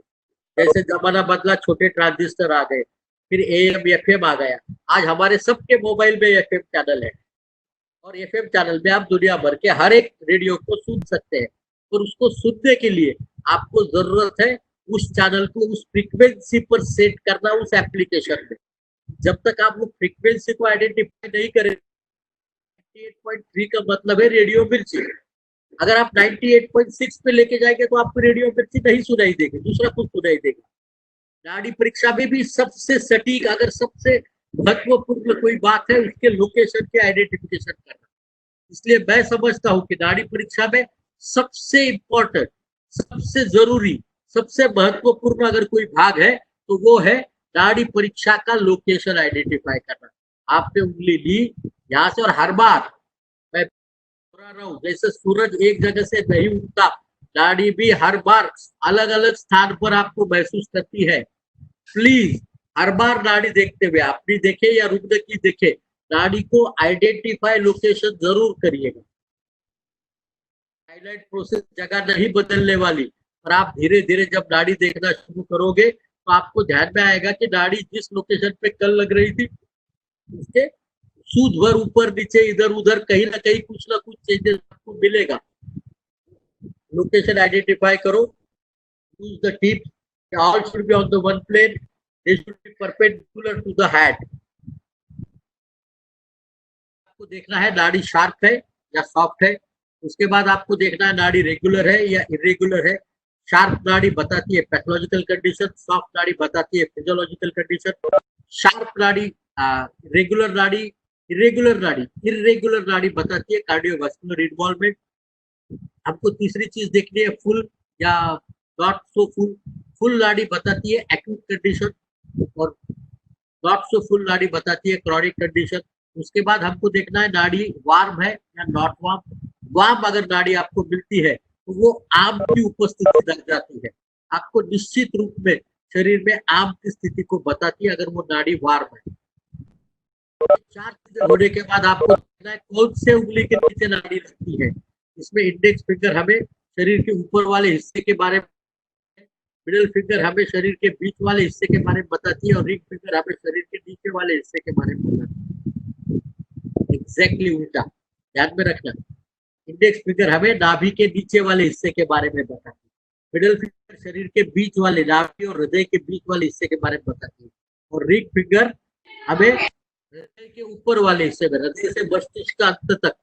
Speaker 1: जैसे जमाना बदला छोटे ट्रांजिस्टर आ गए, फिर AM FM आ गया, आज हमारे सबके मोबाइल में FM चैनल है, और FM चैनल में आप दुनिया भर के हर एक रेडियो को सुन सकते हैं। और उसको सुनने के लिए आपको जरूरत है उस चैनल को उस फ्रीक्वेंसी पर सेट करना उस एप्लीकेशन में। जब तक आप वो फ्रीक्वेंसी को आइडेंटिफाई नहीं करें, 98.3 का मतलब है रेडियो मिर्ची, अगर आप 98.6 पे लेके जाएंगे तो आपको रेडियो मिर्ची नहीं सुनाई देगी, दूसरा कुछ सुनाई देगा। नाड़ी परीक्षा में भी सबसे सटीक, अगर सबसे महत्वपूर्ण कोई बात है, उसके लोकेशन के आइडेंटिफिकेशन करना। इसलिए मैं समझता हूं कि नाड़ी परीक्षा में सबसे इंपॉर्टेंट, सबसे जरूरी, सबसे महत्वपूर्ण अगर कोई भाग है तो वो है नाड़ी परीक्षा का लोकेशन आइडेंटिफाई करना। आपने उंगली ली यहाँ से, और हर बार मैं बोल रहा हूँ, जैसे सूरज एक जगह से नहीं उगता, नाड़ी भी हर बार अलग अलग स्थान पर आपको महसूस करती है। प्लीज हर बार नाड़ी देखते हुए, अपनी देखे या रुग्ण की देखे, नाड़ी को आइडेंटिफाई लोकेशन जरूर करिएगा। हाईलाइट प्रोसेस जगह नहीं बदलने वाली, और आप धीरे धीरे जब नाड़ी देखना शुरू करोगे तो आपको ध्यान में आएगा कि नाड़ी जिस लोकेशन पे कल लग रही थी उसके सूद भर ऊपर नीचे इधर उधर कहीं ना कुछ चेंजेस आपको मिलेगा। लोकेशन आइडेंटिफाई करो, use the tips, all should be on the one plane, they should be perpendicular to the head। आपको देखना है नाड़ी शार्प है या सॉफ्ट है, उसके बाद आपको देखना है नाड़ी रेगुलर है या इरेगुलर है। शार्प नाड़ी बताती है पैथोलॉजिकल कंडीशन, सॉफ्ट नाड़ी बताती है फिजियोलॉजिकल कंडीशन। शार्प नाड़ी, रेगुलर नाड़ी, इरेगुलर नाड़ी बताती है कार्डियोवास्कुलर इन्वॉल्वमेंट। आपको तीसरी चीज देखनी है फुल या नॉट सो फुल। फुल नाड़ी बताती है एक्यूट कंडीशन, और नॉट सो फुल नाड़ी बताती है क्रॉनिक कंडीशन। उसके बाद हमको देखना है नाड़ी वार्म है या नॉट वार्म। वार्म अगर नाड़ी आपको मिलती है तो वो आम की उपस्थिति दर्शाती है, आपको निश्चित रूप में शरीर में आम की स्थिति को बताती है अगर वो नाड़ी वार्म है। चार चीजें होने के बाद आपको देखना है कौन से उंगली के नीचे नाड़ी लगती है। इसमें इंडेक्स फिंगर हमें शरीर के ऊपर वाले हिस्से के बारे में, मिडिल फिंगर हमें शरीर के बीच वाले हिस्से के बारे में बताती है, और रिंग फिंगर हमें शरीर के नीचे वाले हिस्से के बारे में बताती है। एग्जैक्टली उल्टा, ध्यान में रखना। इंडेक्स फिंगर हमें नाभि के नीचे वाले हिस्से के बारे में बताती है, मिडिल फिंगर शरीर के बीच वाले, नाभि और हृदय के बीच वाले हिस्से के बारे में बताती है, और रिंग फिंगर हमें हृदय के ऊपर वाले हिस्से में, हृदय से मस्तिष्क का अंत तक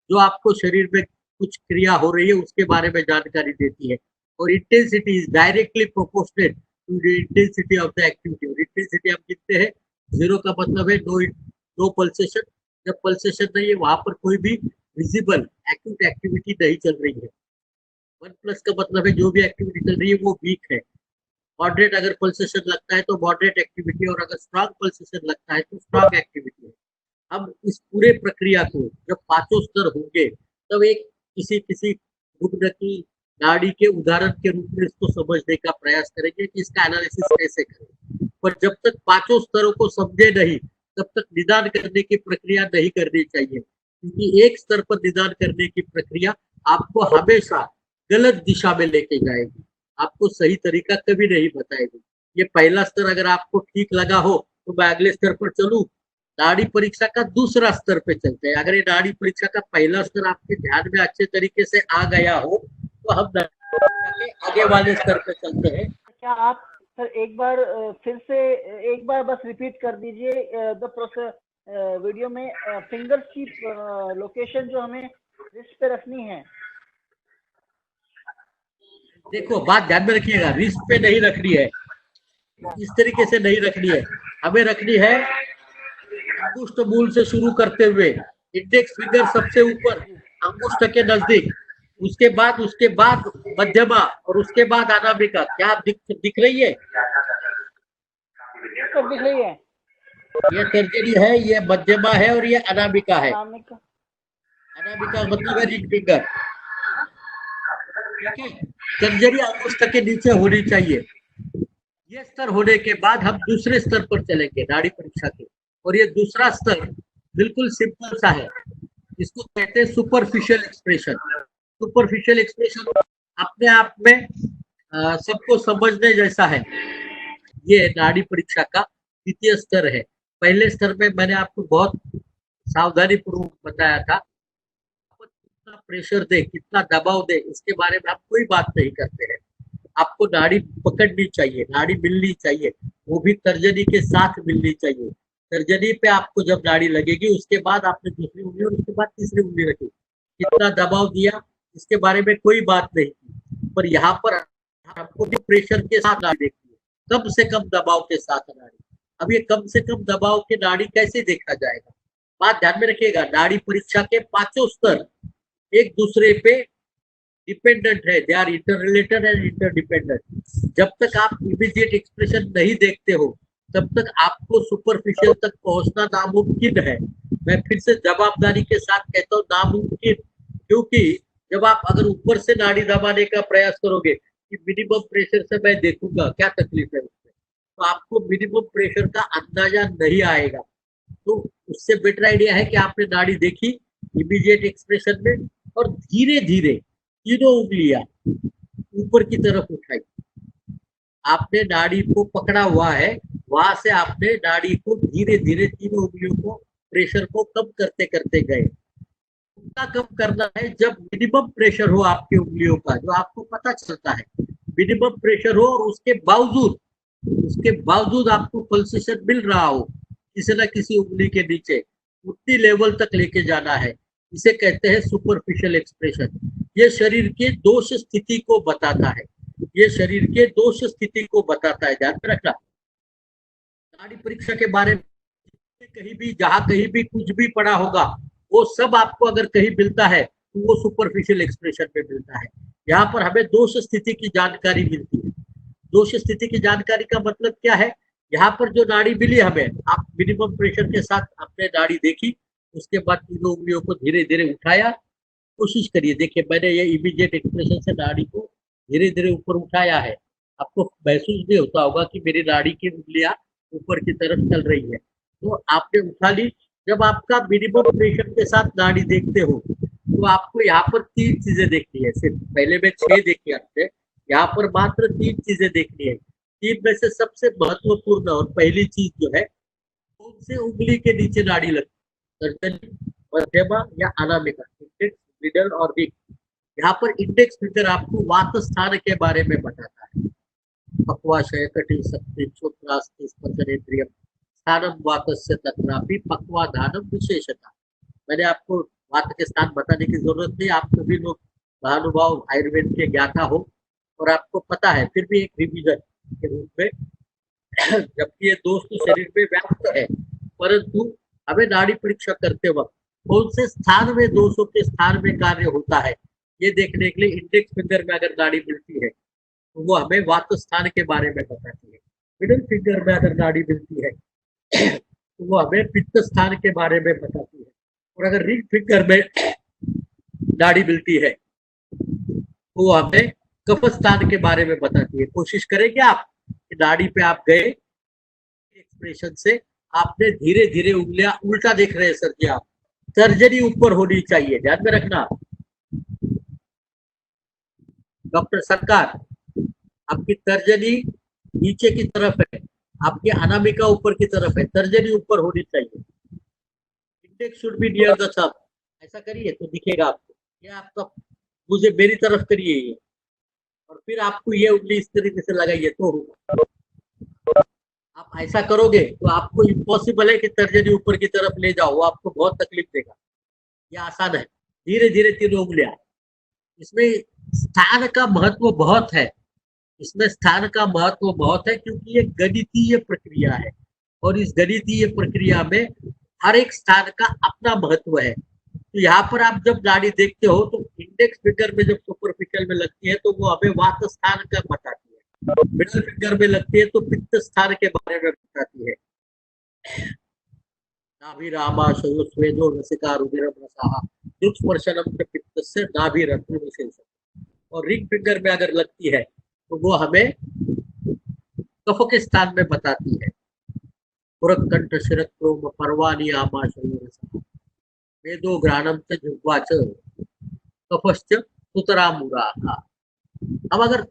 Speaker 1: जो आपको शरीर में कुछ क्रिया हो रही है उसके बारे में जानकारी देती है। और intensity is directly proportional to the intensity of the activity. और इंटेंसिटी हम कितने हैं, 0 का मतलब है नो पल्सेशन, जब पल्सेशन नहीं है वहां पर कोई भी विजिबल एक्यूट एक्टिविटी नहीं चल रही है। 1+ का मतलब है जो भी एक्टिविटी चल रही है वो वीक है। मॉडरेट अगर पल्सेशन लगता है तो मॉडरेट एक्टिविटी, और अगर स्ट्रॉन्ग पल्सेशन लगता है तो स्ट्रॉन्ग एक्टिविटी है। अब इस पूरे प्रक्रिया को जब पांचों स्तर होंगे तब एक किसी किसी रुग्ण की नाड़ी के उदाहरण के रूप में इसको समझने का प्रयास करेंगे कि इसका एनालिसिस कैसे करें। पर जब तक पांचों स्तरों को समझे नहीं तब तक निदान करने की प्रक्रिया नहीं करनी चाहिए, क्योंकि एक स्तर पर निदान करने की प्रक्रिया आपको हमेशा गलत दिशा में लेके जाएगी, आपको सही तरीका कभी नहीं बताएगी। ये पहला स्तर अगर आपको ठीक लगा हो तो मैं अगले स्तर पर चलूं, नाड़ी परीक्षा का दूसरा स्तर पे चलते हैं। अगर ये नाड़ी परीक्षा का पहला स्तर आपके ध्यान में अच्छे तरीके से आ गया हो तो हम नाड़ी परीक्षा के आगे वाले स्तर पे चलते हैं।
Speaker 2: क्या आप सर एक बार फिर से एक बार बस रिपीट कर दीजिए द प्रोसेस वीडियो में फिंगर्स की लोकेशन जो हमें रिस्ट पे रखनी है।
Speaker 1: देखो बात ध्यान में रखिएगा, रिस्ट पे नहीं रखनी है, इस तरीके से नहीं रखनी है, हमें रखनी है अंगुष्ठ मूल से शुरू करते हुए इंडेक्स फिंगर सबसे ऊपर अंगुष्ठ के नजदीक, उसके बाद मध्यमा और उसके बाद अनामिका। क्या आप दिख रही है?
Speaker 2: सब दिख रही है।
Speaker 1: ये तर्जनी है, ये मध्यमा है और ये अनामिका है।
Speaker 2: अनामिका
Speaker 1: मतलब है रिंग फिंगर। ठीक है, तर्जनी अंगुष्ठ के नीचे होनी चाहिए। ये स्तर होने के बाद हम दूसरे स्तर पर चलेंगे नाड़ी परीक्षा के, और ये दूसरा स्तर बिल्कुल सिंपल सा है, इसको कहते हैं सुपरफिशियल एक्सप्रेशन। सुपरफिशियल एक्सप्रेशन अपने आप में सबको समझने जैसा है। ये नाड़ी परीक्षा का द्वितीय स्तर है। पहले स्तर में मैंने आपको बहुत सावधानी पूर्वक बताया था, कितना प्रेशर दे, कितना दबाव दे, इसके बारे में आप कोई बात नहीं करते हैं। आपको नाड़ी पकड़नी चाहिए, नाड़ी मिलनी चाहिए, वो भी तर्जनी के साथ मिलनी चाहिए। तर्जनी पे आपको जब नाड़ी लगेगी उसके बाद आपने दूसरी उंगली और उसके बाद तीसरी उंगली रखी। कितना दबाव दिया इसके बारे में कोई बात नहीं की, पर यहाँ पर आपको भी प्रेशर के साथ नाड़ी देखनी है, कम से कम दबाव के साथ नाड़ी। अब ये कम से कम दबाव की नाड़ी कैसे देखा जाएगा? बात ध्यान में रखिएगा, नाड़ी परीक्षा के पांचों स्तर एक दूसरे पे डिपेंडेंट है, they are inter related and interdependent. जब तक आप इमीडिएट एक्सप्रेशन नहीं देखते हो तब तक आपको सुपरफिशियल तक पहुंचना नामुमकिन है। मैं फिर से जवाबदारी के साथ कहता हूँ नामुमकिन, क्योंकि जब आप अगर ऊपर से नाड़ी दबाने का प्रयास करोगे कि मिनिमम प्रेशर से मैं देखूंगा क्या तकलीफ है उसमें, तो आपको मिनिमम प्रेशर का अंदाजा नहीं आएगा। तो उससे बेटर आइडिया है कि आपने नाड़ी देखी इमीडिएट एक्सप्रेशन में और धीरे धीरे तीनों उंगलियां ऊपर की तरफ उठाई। आपने नाड़ी को पकड़ा हुआ है, वहां से आपने नाड़ी को धीरे धीरे तीनों उंगलियों को प्रेशर को कम करते करते गए। उतना कम करना है जब मिनिमम प्रेशर हो आपकी उंगलियों का, जो आपको पता चलता है मिनिमम प्रेशर हो और उसके बावजूद आपको पल्सेशन मिल रहा हो किसी न किसी उंगली के नीचे, उतनी लेवल तक लेके जाना है। इसे कहते हैं सुपरफिशियल एक्सप्रेशन। ये शरीर के दोष स्थिति को बताता है, ये शरीर के दोष स्थिति को बताता है, ध्यान में रखना। नाड़ी परीक्षा के बारे में कहीं भी जहां कहीं भी कुछ भी पढ़ा होगा वो सब आपको अगर कहीं मिलता है तो वो सुपरफिशियल एक्सप्रेशन में मिलता है। यहाँ पर हमें दोष स्थिति की जानकारी मिलती है। दोष स्थिति की जानकारी का मतलब क्या है? यहाँ पर जो नाड़ी मिली हमें, आप मिनिमम प्रेशर के साथ आपने नाड़ी देखी, उसके बाद तीनों उंगलियों को धीरे धीरे उठाया। कोशिश करिए, देखिए मैंने ये इमीडिएट एक्सप्रेशन से नाड़ी को धीरे धीरे ऊपर उठाया है। आपको महसूस भी होता होगा कि मेरी नाड़ी की उंगलियां ऊपर की तरफ चल रही है, तो आपने उठा ली। जब आपका मिनिमम प्रेशर के साथ नाड़ी देखते हो तो आपको यहाँ पर तीन चीजें देखनी है। सिर्फ पहले में 6 देखी आपने, यहाँ पर मात्र 3 चीजें देखनी है। 3 में से सबसे महत्वपूर्ण और पहली चीज जो है, कौन से उंगली के नीचे नाड़ी लगती है, तर्जनी, मध्यमा या अनामिका, इंडेक्स, मिडल और रिंग। यहाँ पर इंडेक्स फिंगर आपको वात स्थान के बारे में बताता है। पक्वाशय कटि शक्ति क्षोत्रास्ति स्पर्शनेन्द्रियम स्थानम वातस्य तत्रापि पक्वाधानम विशेषता। मैंने आपको वात के स्थान बताने की जरूरत नहीं, आप सभी लोग महानुभाव आयुर्वेद के ज्ञाता हो और आपको पता है, फिर भी एक रिवीजन के रूप में जबकि ये दोष तो शरीर में व्याप्त है, परंतु हमें नाड़ी परीक्षा करते वक्त कौन से स्थान में दोषों के स्थान में कार्य होता है ये देखने के लिए इंडेक्स फिंगर में अगर नाड़ी मिलती है तो वो हमें वात स्थान के बारे में बताती है। मिडिल फिंगर में अगर नाड़ी मिलती है तो वो हमें पित्त स्थान के बारे में बताती है। और अगर रिंग फिंगर में नाड़ी मिलती है तो वो हमें कफ स्थान के बारे में बताती है। कोशिश करेंगे आप कि नाड़ी पे आप गए, एक्सप्रेशन से आपने धीरे धीरे उंगलियां उल्टा देख रहे हैं सर जी, आप तर्जनी ऊपर होनी चाहिए, ध्यान में रखना। डॉक्टर सरकार, आपकी तर्जनी नीचे की तरफ है, आपकी अनामिका ऊपर की तरफ है, तर्जनी ऊपर होनी चाहिए। Index should be near the thumb. ऐसा करिए तो दिखेगा आपको। ये आपका मुझे मेरी तरफ करिए ये, और फिर आपको ये उंगली इस तरीके से लगाइए तो होगा। आप ऐसा करोगे तो आपको इम्पॉसिबल है कि तर्जनी ऊपर की तरफ ले जाओ, वो आपको बहुत तकलीफ देगा। ये आसान है। धीरे धीरे तीनों उंगलियां। इसमें स्थान का महत्व बहुत है। इसमें स्थान का महत्व बहुत है क्योंकि ये गणितीय प्रक्रिया है, और इस गणितीय प्रक्रिया में हर एक स्थान का अपना महत्व है। तो यहाँ पर आप जब नाड़ी देखते हो तो इंडेक्स फिंगर में जब सुपरफिशियल में लगती है तो वो हमें वात स्थान का बताती है, मिडल फिंगर में लगती है तो पित्त स्थान के बारे में बताती है। नाभिरामाशयो स्वेदो रसिका रुधिरम रसाहा दुष्पर्शनम च पित्तस्य नाभिरत्न विशेषम। और रिंग फिंगर में अगर लगती है तो वो हमें कफ के स्थान में बताती है। पुरकंठ शिरक्रोम पर्वाणि आमाशयो रसाहा वेदो घ्राणम च जिह्वा च कफश्च सुतरामुराः। अब अगर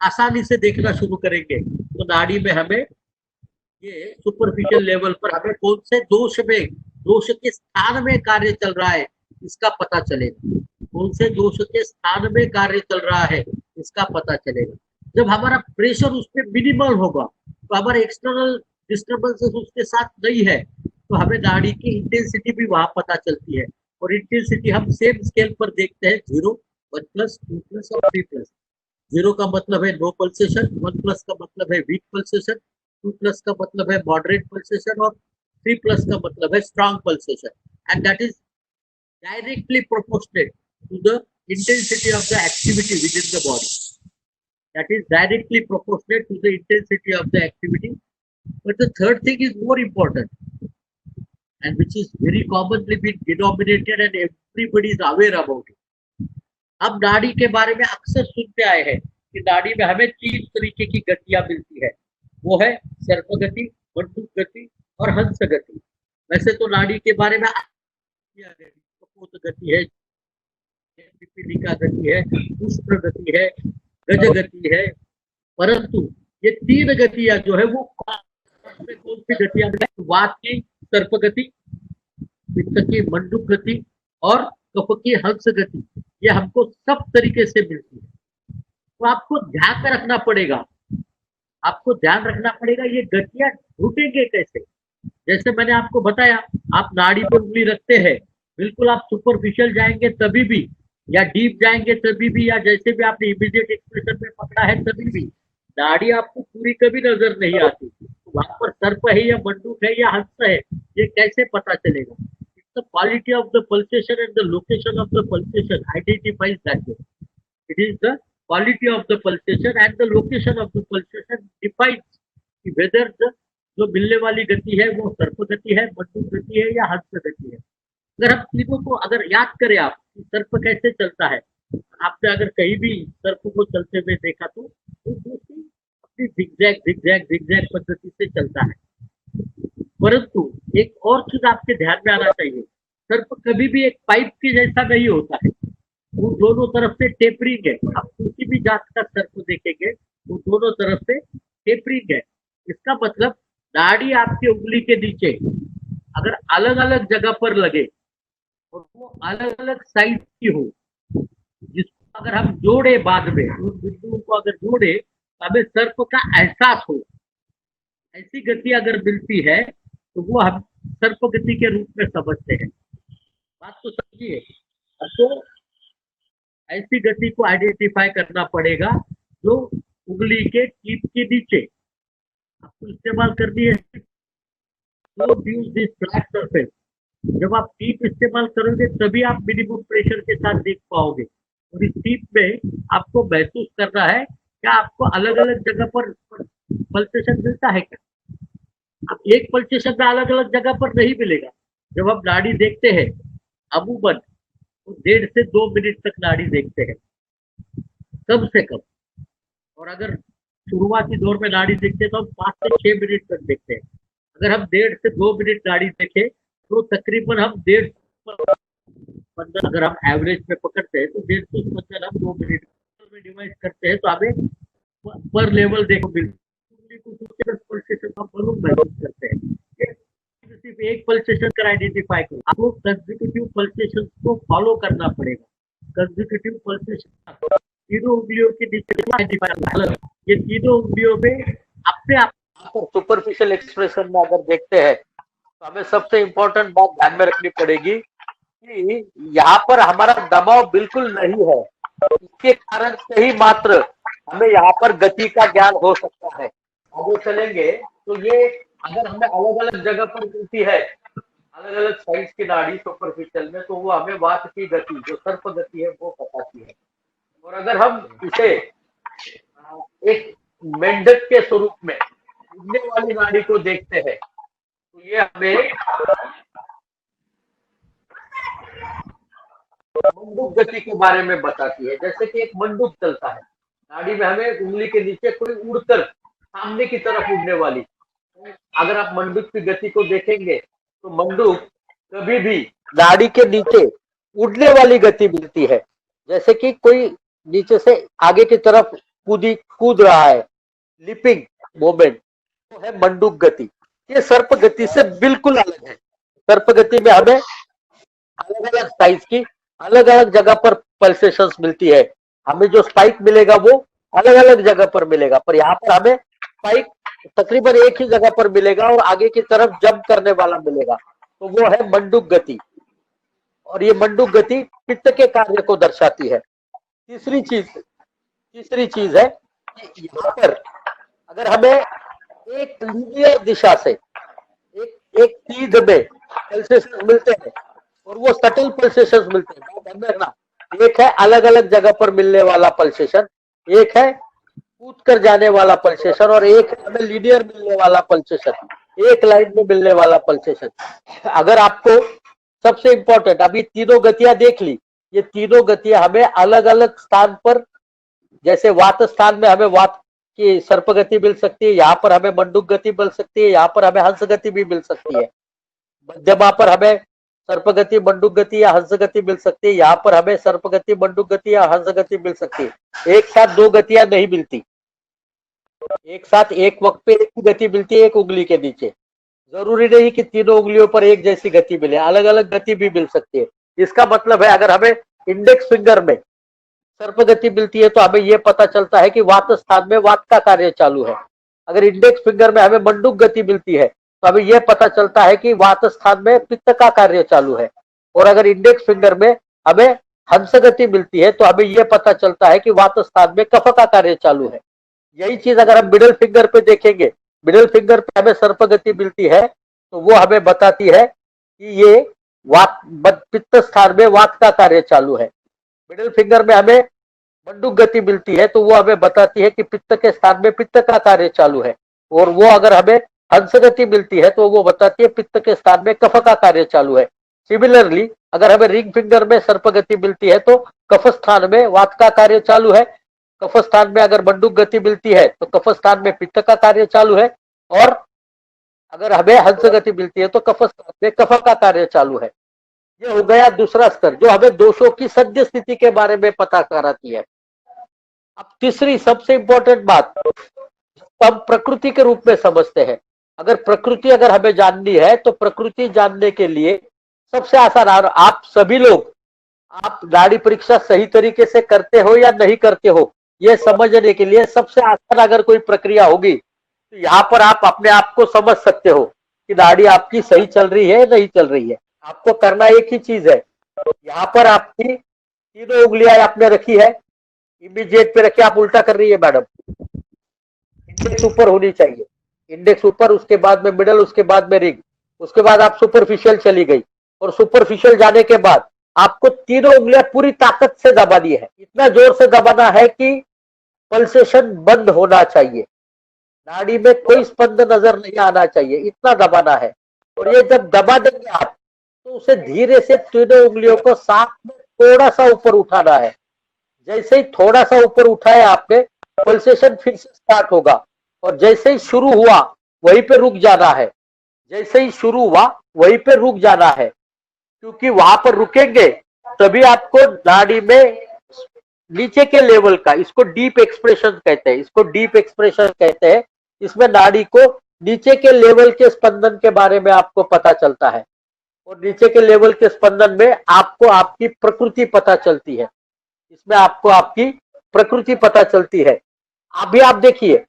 Speaker 1: आसानी से देखना शुरू करेंगे तो नाड़ी में हमें ये सुपरफिशियल लेवल पर हमें कौन से दोष में, दोष के स्थान में कार्य चल रहा है इसका पता चलेगा। कौन से दोष के स्थान में कार्य चल रहा है इसका पता चलेगा। जब हमारा प्रेशर उस पर मिनिमल होगा तो हमारे एक्सटर्नल डिस्टर्बेंसेस उसके साथ नहीं है तो हमें नाड़ी की इंटेंसिटी भी वहां पता चलती है। और इंटेंसिटी हम सेम स्केल पर देखते हैं, 0, 1+, 2+ और 3+। 0 का मतलब है नो पल्सेशन, 1+ का मतलब है वीक पल्सेशन, 2+ का मतलब है मॉडरेट पल्सेशन, और 3+ का मतलब है strong pulsation. And that is directly proportionate to the intensity of the activity within the body. That is directly proportionate to the intensity of the activity. But the third thing is more important, and which is very commonly been denominated and everybody is aware about it. अब नाड़ी के बारे में अक्सर सुनते आए हैं कि नाड़ी में हमें 3 तरीके की गतियां मिलती है। वो है सर्प गति, मंडूक गति और हंस गति। वैसे तो नाड़ी के बारे में कपोत गति है, पिपीलिका गति है, पुष्प गति है, गज गति है, परंतु ये 3 गतियां जो है वो कौन सी गतियां? वात की सर्प गति, पित्त की मंडूक गति और कफ की हंस गति, ये हमको सब तरीके से मिलती है। तो आपको ध्यान में रखना पड़ेगा, आपको ध्यान रखना पड़ेगा ये गतियां ढूंढेंगे कैसे। जैसे मैंने आपको बताया, आप नाड़ी पर उंगली रखते हैं, बिल्कुल आप सुपरफिशियल जाएंगे तभी भी, या डीप जाएंगे तभी भी, या जैसे भी आपने इमीडिएट एक्सप्रेशन में पकड़ा है तभी भी नाड़ी आपको पूरी कभी नजर नहीं आती। तो वहां पर सर्प है या मंडूक है या हंस है, ये कैसे पता चलेगा? It's the quality of the pulsation and the location of the pulsation identifies that way. It is the quality of the pulsation and the location of the pulsation defines whether the जो मिलने वाली गति है वो सर्प गति है, मंडूक गति है या हंस गति है। अगर हम तीनों को अगर याद करें आप सर्प कैसे चलता है, आपने अगर कहीं भी सर्प को चलते हुए देखा तो अपनी zigzag zigzag zigzag पद्धति से चलता है। परंतु एक और चीज आपके ध्यान में आना चाहिए, सर्प कभी भी एक पाइप के जैसा नहीं होता है, वो दोनों तरफ से टेपरिंग है। आप किसी भी जात का सर्प देखेंगे वो दोनों तरफ से टेपरिंग है। इसका मतलब नाड़ी आपकी उंगली के नीचे अगर अलग अलग जगह पर लगे और वो अलग अलग साइज की हो, जिसको अगर हम जोड़े बाद में उन बिंदुओं को अगर जोड़े तो हमें सर्प का एहसास हो, ऐसी गति अगर मिलती है तो वो हम सर्प गति के रूप में समझते हैं। बात तो समझिए। तो ऐसी गति को आइडेंटिफाई करना पड़ेगा जो उंगली के टिप के नीचे आपको इस्तेमाल करनी है। Don't use this flat surface. जब आप टीप इस्तेमाल करोगे तभी आप मिनिमम प्रेशर के साथ देख पाओगे। और इस टीप में आपको महसूस करना है क्या आपको अलग अलग जगह पर पल्सेशन मिलता है क्या? अब एक पल्सेशन में अलग अलग जगह पर नहीं मिलेगा। जब हम नाड़ी देखते हैं अमूमन तो 1.5 से 2 मिनट तक नाड़ी देखते हैं कम से कम, और अगर शुरुआती दौर में नाड़ी देखते हैं तो हम 5 से 6 मिनट तक देखते हैं। अगर हम 1.5 से 2 मिनट नाड़ी देखें तो तकरीबन हम 1.5 अगर हम एवरेज में पकड़ते हैं तो 1.5 हम 2 मिनट में डिवाइड करते हैं तो हमें पर लेवल देखो महसूस करते हैं। सिर्फ एक पल्सेशन कर आइडेंटिफाई करो, आपको कंसेक्यूटिव पल्सेशन को फॉलो करना पड़ेगा। कंसेक्यूटिव पल्सेशन तीनों उंगलियों के नीचे आइडेंटिफाई, ये तीनों उंगलियों में अपने आप सुपरफिशियल एक्सप्रेशन में अगर देखते हैं तो हमें सबसे इंपॉर्टेंट बात ध्यान में रखनी पड़ेगी कि यहाँ पर हमारा दबाव बिल्कुल नहीं है, इसके कारण से ही मात्र हमें यहाँ पर गति का ज्ञान हो सकता है। आगे चलेंगे तो ये अगर हमें अलग अलग जगह पर मिलती है, अलग अलग साइज की नाड़ी सुपरफिशियल में, तो वो हमें वात की गति जो सर्प गति है वो बताती है। और अगर हम इसे एक मेंढक के स्वरूप में उड़ने वाली नाड़ी को देखते हैं तो ये हमें मंडूक गति के बारे में बताती है। जैसे कि एक मंडूक चलता है, नाड़ी में हमें उंगली के नीचे कोई उड़कर सामने की तरफ उड़ने वाली, अगर आप मंडूक की गति को देखेंगे तो मंडूक कभी भी नाड़ी के नीचे उड़ने वाली गति मिलती है। जैसे कि कोई नीचे से आगे की तरफ कूद रहा है, लिपिंग मोमेंट, तो है मंडूक गति। ये सर्प गति से बिल्कुल अलग है। सर्प गति में हमें अलग अलग साइज की अलग अलग जगह पर पल्सेशंस मिलती है। हमें जो स्पाइक मिलेगा वो अलग अलग जगह पर मिलेगा, पर यहाँ पर हमें स्पाइक तकरीबन एक ही जगह पर मिलेगा और आगे की तरफ जंप करने वाला मिलेगा, तो वो है मंडूक गति। और ये मंडूक गति पित्त के कार्य को दर्शाती है। तीसरी चीज है कि यहाँ पर अगर हमें एक लीनियर दिशा से एक सीध में पल्सेशन मिलते हैं और वो सटल पल्सेशन मिलते हैं, ध्यान में रखना, एक है अलग अलग जगह पर मिलने वाला पल्सेशन, एक है कूद कर जाने वाला पल्सेशन, और एक है हमें लीनियर मिलने वाला पल्सेशन, एक लाइन में मिलने वाला पल्सेशन। अगर आपको सबसे इंपॉर्टेंट, अभी तीनों गतियां देख ली, ये तीनों गतियां हमें अलग अलग स्थान पर, जैसे वात स्थान में हमें वात की सर्प गति मिल सकती है, यहाँ पर हमें मंडूक गति मिल सकती है, यहाँ पर हमें हंस गति भी मिल सकती है। मध्यमा पर हमें सर्प गति, मंडूक गति या हंस गति मिल सकती है, यहाँ पर हमें सर्प गति, मंडूक गति या हंस गति मिल सकती है। एक साथ दो गतियां नहीं मिलती, एक साथ एक वक्त पे एक ही गति मिलती है एक उंगली के नीचे। जरूरी नहीं कि तीनों उंगलियों पर एक जैसी गति मिले, अलग अलग गति भी मिल सकती है। इसका मतलब है अगर हमें इंडेक्स फिंगर में सर्प गति मिलती है तो हमें यह पता चलता है कि वात स्थान में वात का कार्य चालू है। अगर इंडेक्स फिंगर में हमें मंडूक गति मिलती है तो हमें यह पता चलता है कि वात स्थान में पित्त का कार्य चालू है। और अगर इंडेक्स फिंगर में हमें हंस गति मिलती है तो हमें यह पता चलता है कि वात स्थान में कफ का कार्य चालू है। यही चीज अगर हम मिडिल फिंगर पे देखेंगे, मिडिल फिंगर पे हमें सर्प गति मिलती है तो वो हमें बताती है कि ये वात पित्त स्थान में वात का कार्य चालू है। मिडिल फिंगर में हमें मंडूक गति मिलती है तो वो हमें बताती है कि पित्त के स्थान में पित्त का कार्य चालू है। और वो अगर हमें हंस गति मिलती है तो वो बताती है पित्त के स्थान में कफ का कार्य चालू है। सिमिलरली अगर हमें रिंग फिंगर में सर्प गति मिलती है तो कफ स्थान में वात का कार्य चालू है, कफ स्थान में अगर मंडूक गति मिलती है तो कफ स्थान में पित्त का कार्य चालू है, और अगर हमें हंस गति मिलती है तो कफ स्थान में कफ का कार्य चालू है। ये हो गया दूसरा स्तर जो हमें दोषों की सद्य स्थिति के बारे में पता कराती है। अब तीसरी सबसे इंपॉर्टेंट बात हम प्रकृति के रूप में समझते हैं। अगर प्रकृति अगर हमें जाननी है तो प्रकृति जानने के लिए सबसे आसान, आप सभी लोग आप नाड़ी परीक्षा सही तरीके से करते हो या नहीं करते हो यह समझने के लिए सबसे आसान अगर कोई प्रक्रिया होगी तो यहाँ पर आप अपने आप को समझ सकते हो कि नाड़ी आपकी सही चल रही है नहीं चल रही है। आपको करना एक ही चीज है, यहाँ पर आपकी तीनों उंगलियां आपने रखी है, इमीडिएट पे रखिए, आप उल्टा कर रही है मैडम, इंडेक्स ऊपर होनी चाहिए, इंडेक्स ऊपर, उसके बाद में मिडल, उसके बाद में रिंग, उसके बाद आप सुपरफिशियल चली गई, और सुपरफिशियल जाने के बाद आपको तीनों उंगलियां पूरी ताकत से दबानी है, इतना जोर से दबाना है कि पल्सेशन बंद होना चाहिए, नाड़ी में कोई स्पंद नजर नहीं आना चाहिए, इतना दबाना है। और ये जब दबा देंगे आप तो उसे धीरे से तीनों उंगलियों को साथ में थोड़ा सा ऊपर उठाना है। जैसे ही थोड़ा सा ऊपर उठाया आपने, पल्सेशन फिर से स्टार्ट होगा, और जैसे ही शुरू हुआ वहीं पे रुक जाना है, जैसे ही शुरू हुआ वहीं पे रुक जाना है, क्योंकि वहां पर रुकेंगे तभी आपको नाड़ी में नीचे के लेवल का, इसको डीप एक्सप्रेशन कहते हैं, इसको डीप एक्सप्रेशन कहते हैं, इसमें नाड़ी को नीचे के लेवल के स्पंदन के बारे में आपको पता चलता है, और नीचे के लेवल के स्पंदन में आपको आपकी प्रकृति पता चलती है। इसमें आपको आपकी प्रकृति पता चलती है। अभी आप देखिए,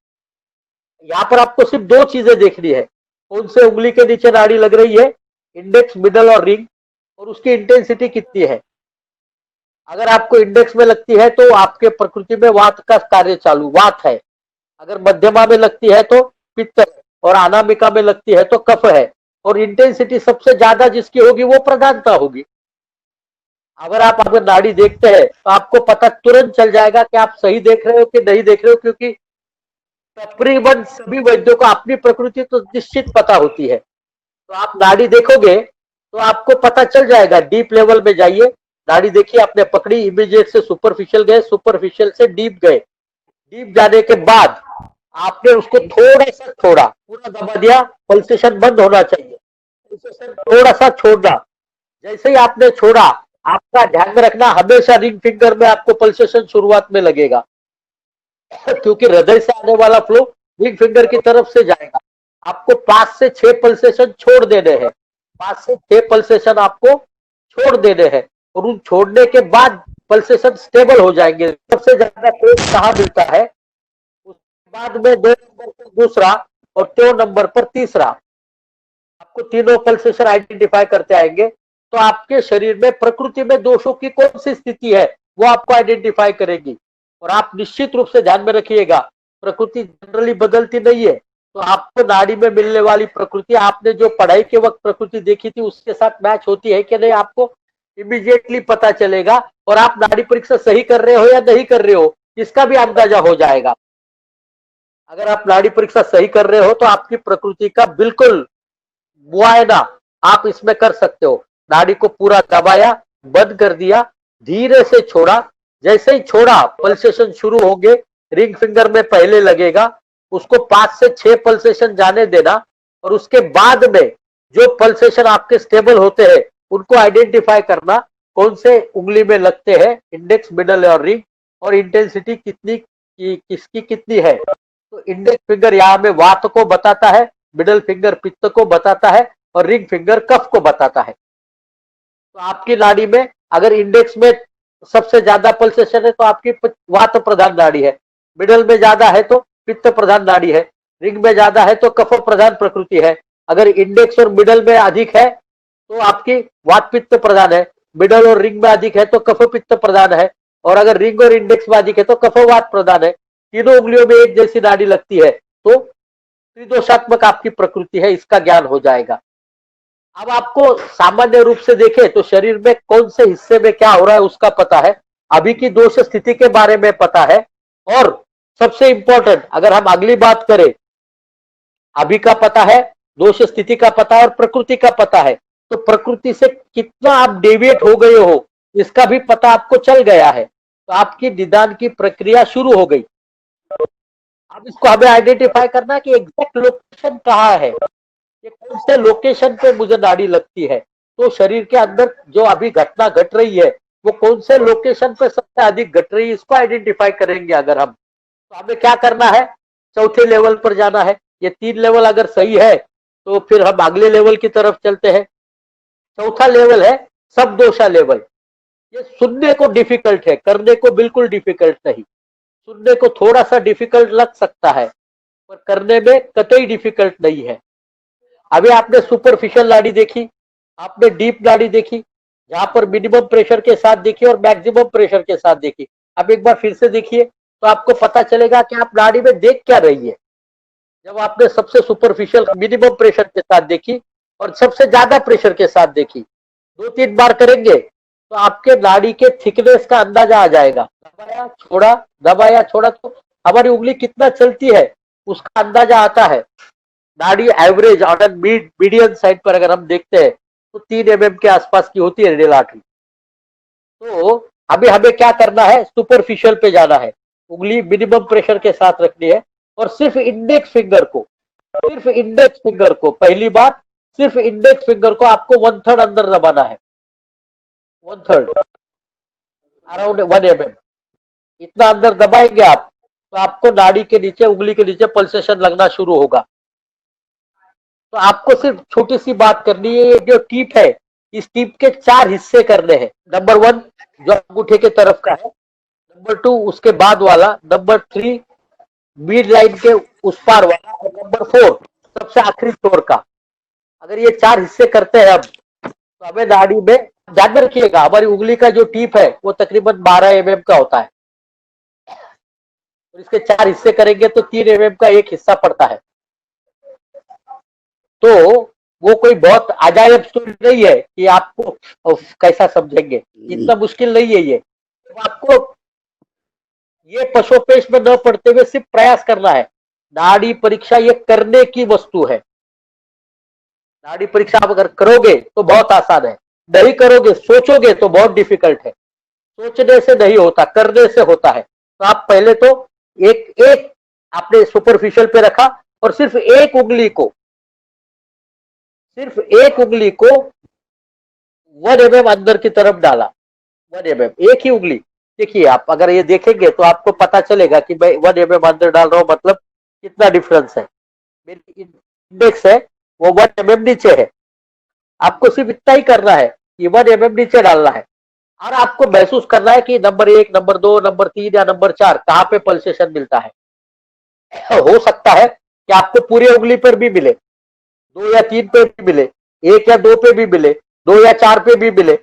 Speaker 1: यहाँ पर आपको सिर्फ दो चीजें देखनी है। कौन से उंगली के नीचे नाड़ी लग रही है, इंडेक्स, मिडल और रिंग, और उसकी इंटेंसिटी कितनी है। अगर आपको इंडेक्स में लगती है तो आपके प्रकृति में वात का कार्य चालू, वात है। अगर मध्यमा में लगती है तो पित्त है, और अनामिका में लगती है तो कफ है, और इंटेंसिटी सबसे ज्यादा जिसकी होगी वो प्रधानता होगी। अगर आप अगर नाड़ी देखते हैं तो आपको पता तुरंत चल जाएगा कि आप सही देख रहे हो कि नहीं देख रहे हो, क्योंकि तकरीबन सभी वैद्यों को अपनी प्रकृति तो निश्चित पता होती है। तो आप नाड़ी देखोगे तो आपको पता चल जाएगा। डीप लेवल में जाइए, नाड़ी देखिए, आपने पकड़ी, इमीडिएट से सुपरफिशियल गए, सुपरफिशियल से डीप गए, डीप जाने के बाद आपने उसको थोड़ा सा छोड़ा, पूरा दबा दिया, पल्सेशन बंद होना चाहिए, पल्सेशन थोड़ा सा छोड़ना। जैसे ही आपने छोड़ा, आपका ध्यान में रखना, हमेशा रिंग फिंगर में आपको पल्सेशन शुरुआत में लगेगा, क्योंकि हृदय से आने वाला फ्लो रिंग फिंगर की तरफ से जाएगा। आपको 5 से 6 पल्सेशन छोड़ देने हैं, 5 से 6 पल्सेशन आपको छोड़ देने हैं, और उन छोड़ने के बाद पल्सेशन स्टेबल हो जाएंगे। सबसे ज्यादा पेस कहाँ मिलता है, उसके बाद में 2 नंबर पर दूसरा और 3 नंबर पर तीसरा। आपको तीनों पल्सेशन आइडेंटिफाई करते आएंगे, तो आपके शरीर में प्रकृति में दोषों की कौन सी स्थिति है वो आपको आइडेंटिफाई करेगी। और आप निश्चित रूप से ध्यान में रखिएगा, प्रकृति जनरली बदलती नहीं है। तो आपको नाड़ी में मिलने वाली प्रकृति, आपने जो पढ़ाई के वक्त प्रकृति देखी थी उसके साथ मैच होती है कि नहीं, आपको इमीडिएटली पता चलेगा। और आप नाड़ी परीक्षा सही कर रहे हो या नहीं कर रहे हो, इसका भी अंदाजा हो जाएगा। अगर आप नाड़ी परीक्षा सही कर रहे हो तो आपकी प्रकृति का बिल्कुल मुआयना आप इसमें कर सकते हो। नाड़ी को पूरा दबाया, बंद कर दिया, धीरे से छोड़ा, जैसे ही छोड़ा पल्सेशन शुरू होंगे, रिंग फिंगर में पहले लगेगा, उसको 5 से 6 पल्सेशन जाने देना, और उसके बाद में जो पल्सेशन आपके स्टेबल होते हैं उनको आइडेंटिफाई करना, कौन से उंगली में लगते हैं, इंडेक्स, मिडल और रिंग, और इंटेंसिटी कितनी किसकी कितनी है। तो इंडेक्स फिंगर यहाँ में वात को बताता है, मिडल फिंगर पित्त को बताता है, और रिंग फिंगर कफ को बताता है। तो आपकी नाड़ी में अगर इंडेक्स में सबसे ज्यादा पल्सेशन है तो आपकी वात प्रधान नाड़ी है, मिडल में ज्यादा है तो पित्त प्रधान नाड़ी है, रिंग में ज्यादा है तो कफ प्रधान प्रकृति है। अगर इंडेक्स और मिडल में अधिक है तो आपकी वात पित्त प्रधान है, मिडल और रिंग में अधिक है तो कफ पित्त प्रधान है, और अगर रिंग और इंडेक्स में अधिक है तो कफ वात प्रधान है। तीनों उंगलियों में एक जैसी नाड़ी लगती है तो त्रिदोषात्मक आपकी प्रकृति है, इसका ज्ञान हो जाएगा। अब आपको सामान्य रूप से देखें तो शरीर में कौन से हिस्से में क्या हो रहा है उसका पता है, अभी की दोष स्थिति के बारे में पता है, और सबसे इंपॉर्टेंट अगर हम अगली बात करें, अभी का पता है, दोष स्थिति का पता है, और प्रकृति का पता है। तो प्रकृति से कितना आप डेविएट हो गए हो इसका भी पता आपको चल गया है, तो आपकी निदान की प्रक्रिया शुरू हो गई। अब इसको हमें आइडेंटिफाई करना कि एग्जैक्ट लोकेशन कहाँ है, ये कौन से लोकेशन पे मुझे नाड़ी लगती है। तो शरीर के अंदर जो अभी घटना घट रही है वो कौन से लोकेशन पे सबसे अधिक घट रही है, इसको आइडेंटिफाई करेंगे अगर हम, तो हमें क्या करना है, चौथे लेवल पर जाना है। ये 3 लेवल अगर सही है तो फिर हम अगले लेवल की तरफ चलते हैं। चौथा लेवल है सब दोषा लेवल। ये सुनने को डिफिकल्ट है, करने को बिल्कुल डिफिकल्ट नहीं। सुनने को थोड़ा सा डिफिकल्ट लग सकता है पर करने में कतई डिफिकल्ट नहीं है। अभी आपने सुपरफिशियल नाड़ी देखी, आपने डीप नाड़ी देखी, जहां पर मिनिमम प्रेशर के साथ देखी और मैक्सिमम प्रेशर के साथ देखी। अब एक बार फिर से देखिए तो आपको पता चलेगा कि आप नाड़ी में देख क्या रही है। जब आपने सबसे सुपरफिशियल मिनिमम प्रेशर के साथ देखी और सबसे ज्यादा प्रेशर के साथ देखी, 2-3 बार करेंगे तो आपके नाड़ी के थिकनेस का अंदाजा आ जाएगा। दबाया छोड़ा, दबाया छोड़ा, तो हमारी उंगली कितना चलती है उसका अंदाजा आता है। नाड़ी एवरेज ऑन मीडियम साइड पर अगर हम देखते हैं तो 3 mm के आसपास की होती है रेडियल आर्टरी। तो अभी हमें क्या करना है, सुपरफिशियल पे जाना है, उंगली मिनिमम प्रेशर के साथ रखनी है, और सिर्फ इंडेक्स फिंगर को पहली बार सिर्फ इंडेक्स फिंगर को आपको 1/3 अंदर दबाना है, 1/3 अराउंड 1 mm। इतना अंदर दबाएंगे आप तो आपको नाड़ी के नीचे, उंगली के नीचे पल्सेशन लगना शुरू होगा। तो आपको सिर्फ छोटी सी बात करनी है, ये जो टीप है इस टीप के 4 हिस्से करने हैं। नंबर 1 जो अंगूठे के तरफ का है, नंबर 2 उसके बाद वाला, नंबर 3 बीड लाइन के उस पार वाला, और नंबर 4 सबसे आखिरी छोर का। अगर ये 4 हिस्से करते हैं अब, तो हमें नाड़ी में ध्यान में रखिएगा, हमारी उंगली का जो टीप है वो तकरीबन 12 mm का होता है, और इसके 4 हिस्से करेंगे तो 3 mm का एक हिस्सा पड़ता है। तो वो कोई बहुत अजायब स्टोरी नहीं है कि आपको कैसा समझेंगे, इतना मुश्किल नहीं है ये। तो आपको ये पशोपेश में न पड़ते हुए सिर्फ प्रयास करना है। नाड़ी परीक्षा ये करने की वस्तु है। नाड़ी परीक्षा आप अगर करोगे तो बहुत आसान है, नहीं करोगे सोचोगे तो बहुत डिफिकल्ट है। सोचने से नहीं होता, करने से होता है। तो आप पहले तो एक एक आपने सुपरफिशियल पे रखा और सिर्फ एक उंगली को 1 mm अंदर की तरफ डाला। 1 mm एक ही उंगली। देखिए आप अगर ये देखेंगे तो आपको पता चलेगा कि मैं 1 mm अंदर डाल रहा हूं, मतलब कितना डिफरेंस है। मेरी इंडेक्स है वो 1 mm नीचे है। आपको सिर्फ इतना ही करना है कि 1 mm नीचे डालना है, और आपको महसूस करना है कि नंबर 1, नंबर 2, नंबर 3 या नंबर 4 कहाँ पे पल्सेशन मिलता है। हो सकता है कि आपको पूरी उंगली पर भी मिले, 2 या 3 पे भी मिले, 1 या 2 पे भी मिले, 2 या 4 पे भी मिले,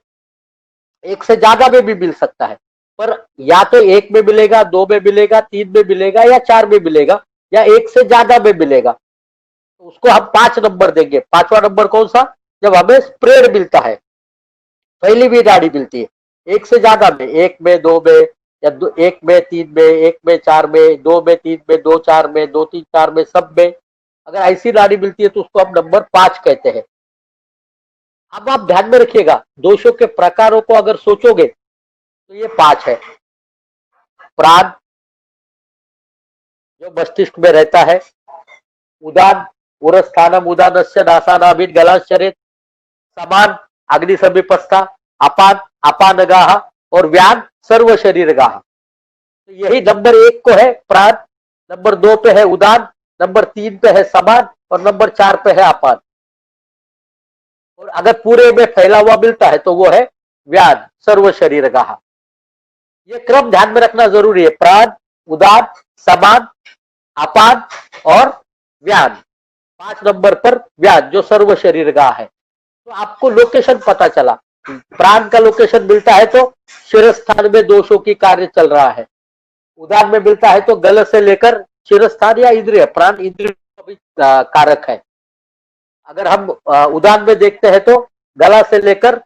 Speaker 1: 1 से ज्यादा में भी मिल सकता है। पर या तो 1 में मिलेगा, 2 में मिलेगा, 3 में मिलेगा या 4 में मिलेगा, या 1 से ज्यादा में मिलेगा। तो उसको हम 5 नंबर देंगे। 5वां नंबर कौन सा? जब हमें स्प्रेड मिलता है, पहली भी नाड़ी मिलती है 1 से ज्यादा में, 1 में, 2 में, या 1 में, 3 में, 1 में, 4 में, 2 में, 3 में, 2, 4 में, 2, 3, 4 में, सब में अगर ऐसी नाड़ी मिलती है तो उसको हम नंबर 5 कहते हैं। अब आप ध्यान में रखिएगा, दोषों के प्रकारों को अगर सोचोगे तो ये 5 है। प्राण जो मस्तिष्क में रहता है, उदान उरस्थानम उदानस्य नासानाभिद गलाश्चरित, समान अग्नि समीपस्था, अपान अपानगाह, और व्यान सर्व शरीरगाह। तो यही नंबर 1 को है प्राण, नंबर 2 पे है उदान, नंबर 3 पे है समान, और नंबर 4 पे है अपान। और अगर पूरे में फैला हुआ मिलता है तो वो है व्यान सर्व शरीरगाह। ये क्रम ध्यान में रखना जरूरी है। प्राण, उदान, समान, अपान और व्यान। 5 नंबर पर व्यान जो सर्व शरीरगाह है। तो आपको लोकेशन पता चला, प्राण का लोकेशन मिलता है तो शिरस्थान में दोषों की कार्य चल रहा है। उदान में मिलता है तो गल से लेकर शिरस्थान या इंद्रिय, प्राण इंद्रिय का भी कारक है। अगर हम उदान में देखते हैं तो गला से लेकर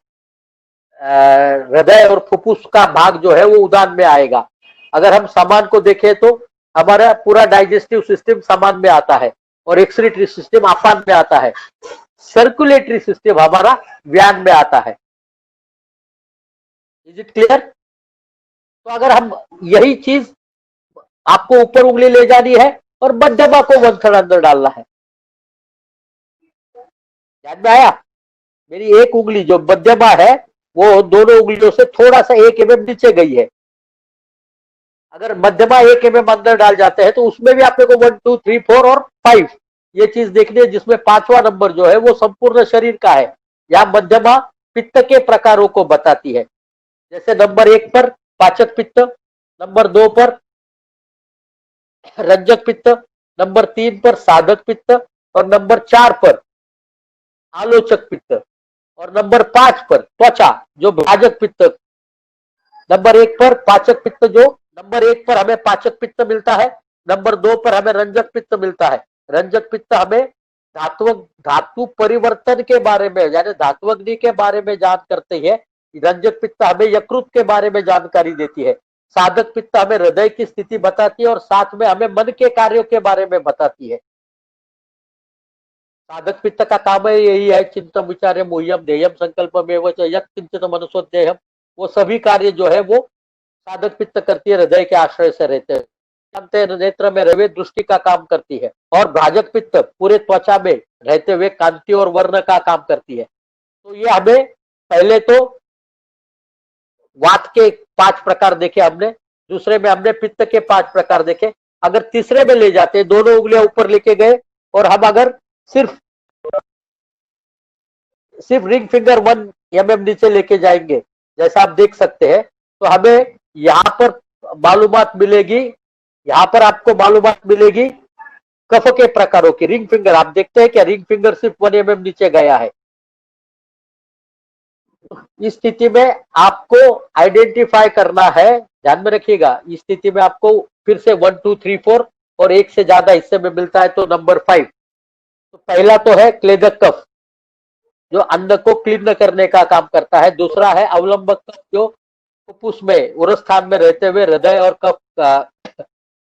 Speaker 1: हृदय और फुफ्फुस का भाग जो है वो उदान में आएगा। अगर हम समान को देखें तो हमारा पूरा डाइजेस्टिव सिस्टम समान में आता है, और एक्सक्रीटरी सिस्टम अपान में आता है, सर्कुलेटरी सिस्टम हमारा व्यान में आता है। Is it clear? तो अगर हम यही चीज आपको ऊपर उंगली ले जानी है और मध्यमा को वंथन अंदर डालना है। ध्यान में आया? मेरी एक उंगली जो मध्यमा है वो दोनों उंगलियों से थोड़ा सा 1 mm नीचे गई है। अगर मध्यमा 1 mm अंदर डाल जाते हैं तो उसमें भी आपने को 1, 2, 3, 4 और 5 ये चीज देखनी है, जिसमें 5वां नंबर जो है वो संपूर्ण शरीर का है। या मध्यमा पित्त के प्रकारों को बताती है। जैसे नंबर 1 पर पाचक पित्त, नंबर 2 पर रंजक पित्त, नंबर 3 पर साधक पित्त, और नंबर 4 पर आलोचक पित्त, और नंबर 5 पर त्वचा जो भाजक पित्त। नंबर 1 पर पाचक पित्त, जो नंबर 1 पर हमें पाचक पित्त मिलता है, नंबर 2 पर हमें रंजक पित्त मिलता है। रंजक पित्त हमें धातु परिवर्तन के बारे में, यानी धात्वग्नि के बारे में जान करती है। रंजक पित्त हमें यकृत के बारे में जानकारी देती है। साधक पित्त हमें हृदय की स्थिति बताती है और साथ में हमें मन के कार्यों के बारे में बताती है। साधक पित्त का काम है यही है, चिंतन विचार्य मुह्यम ध्येयम संकल्पमेव च यत् किंचित मनसोध्येयम। वो सभी कार्य जो है वो साधक पित्त करती है, हृदय के आश्रय से रहते हैं। नेत्र में रवे दृष्टि का काम करती है, और भाजक पित्त पूरे त्वचा में रहते हुए कांति और वर्ण का काम करती है। तो ये हमें पहले तो वात के 5 प्रकार देखे हमने, दूसरे में हमने पित्त के 5 प्रकार देखे। अगर तीसरे में ले जाते, दोनों उंगलियां ऊपर लेके गए और हम अगर सिर्फ सिर्फ रिंग फिंगर 1 mm नीचे लेके जाएंगे, जैसा आप देख सकते हैं, तो हमें यहाँ पर मालूमात मिलेगी, यहाँ पर आपको मालूमात मिलेगी कफ के प्रकारों की। रिंग फिंगर आप देखते हैं क्या, रिंग फिंगर सिर्फ 1 mm नीचे गया है। इस स्थिति में आपको आइडेंटिफाई करना है, ध्यान में रखिएगा, इस स्थिति में आपको फिर से 1 2 3 4 और एक से ज्यादा हिस्से में मिलता है तो नंबर 5। तो पहला तो है क्लेदक कफ, जो अन्न को क्लीन करने का काम करता है। दूसरा है अवलंबक कफ, जो फुफ्फुस में उरस्थान में रहते हुए हृदय और कफ का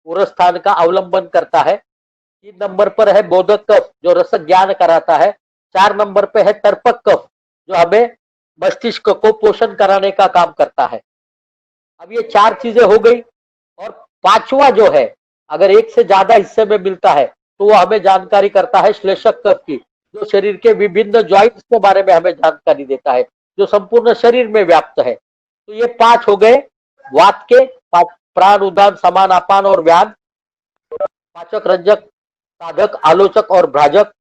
Speaker 1: उरस्थान का अवलंबन करता है। 3 नंबर पर है बोधक कफ, जो रस ज्ञान कराता है। 4 नंबर पे है तर्पक कफ, जो हमें मस्तिष्क को पोषण कराने का काम करता है। अब ये 4 चीजें हो गई, और 5वां जो है, अगर एक से ज्यादा हिस्से में मिलता है तो वो हमें जानकारी करता है श्लेषक कफ की, जो शरीर के विभिन्न ज्वाइंट्स के बारे में हमें जानकारी देता है, जो संपूर्ण शरीर में व्याप्त है। तो ये 5 हो गए वात के, प्राण, उदान, समान, अपान और व्यान, पाचक, रंजक, साधक, आलोचक और भ्राजक,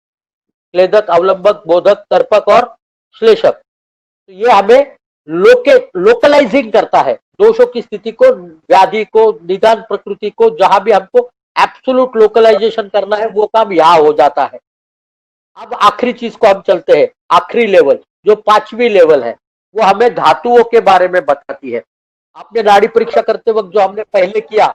Speaker 1: क्लेदक, अवलंबक, बोधक, तर्पक और श्लेषक। तो ये हमें लोकलाइजिंग करता है दोषों की स्थिति को, व्याधि को, निदान प्रकृति को। जहां भी हमको एब्सोल्यूट लोकलाइजेशन करना है वो काम यहाँ हो जाता है। अब आखिरी चीज को हम चलते हैं, आखिरी लेवल जो 5वीं लेवल है, वो हमें धातुओं के बारे में बताती है। आपने नाड़ी परीक्षा करते वक्त जो हमने पहले किया,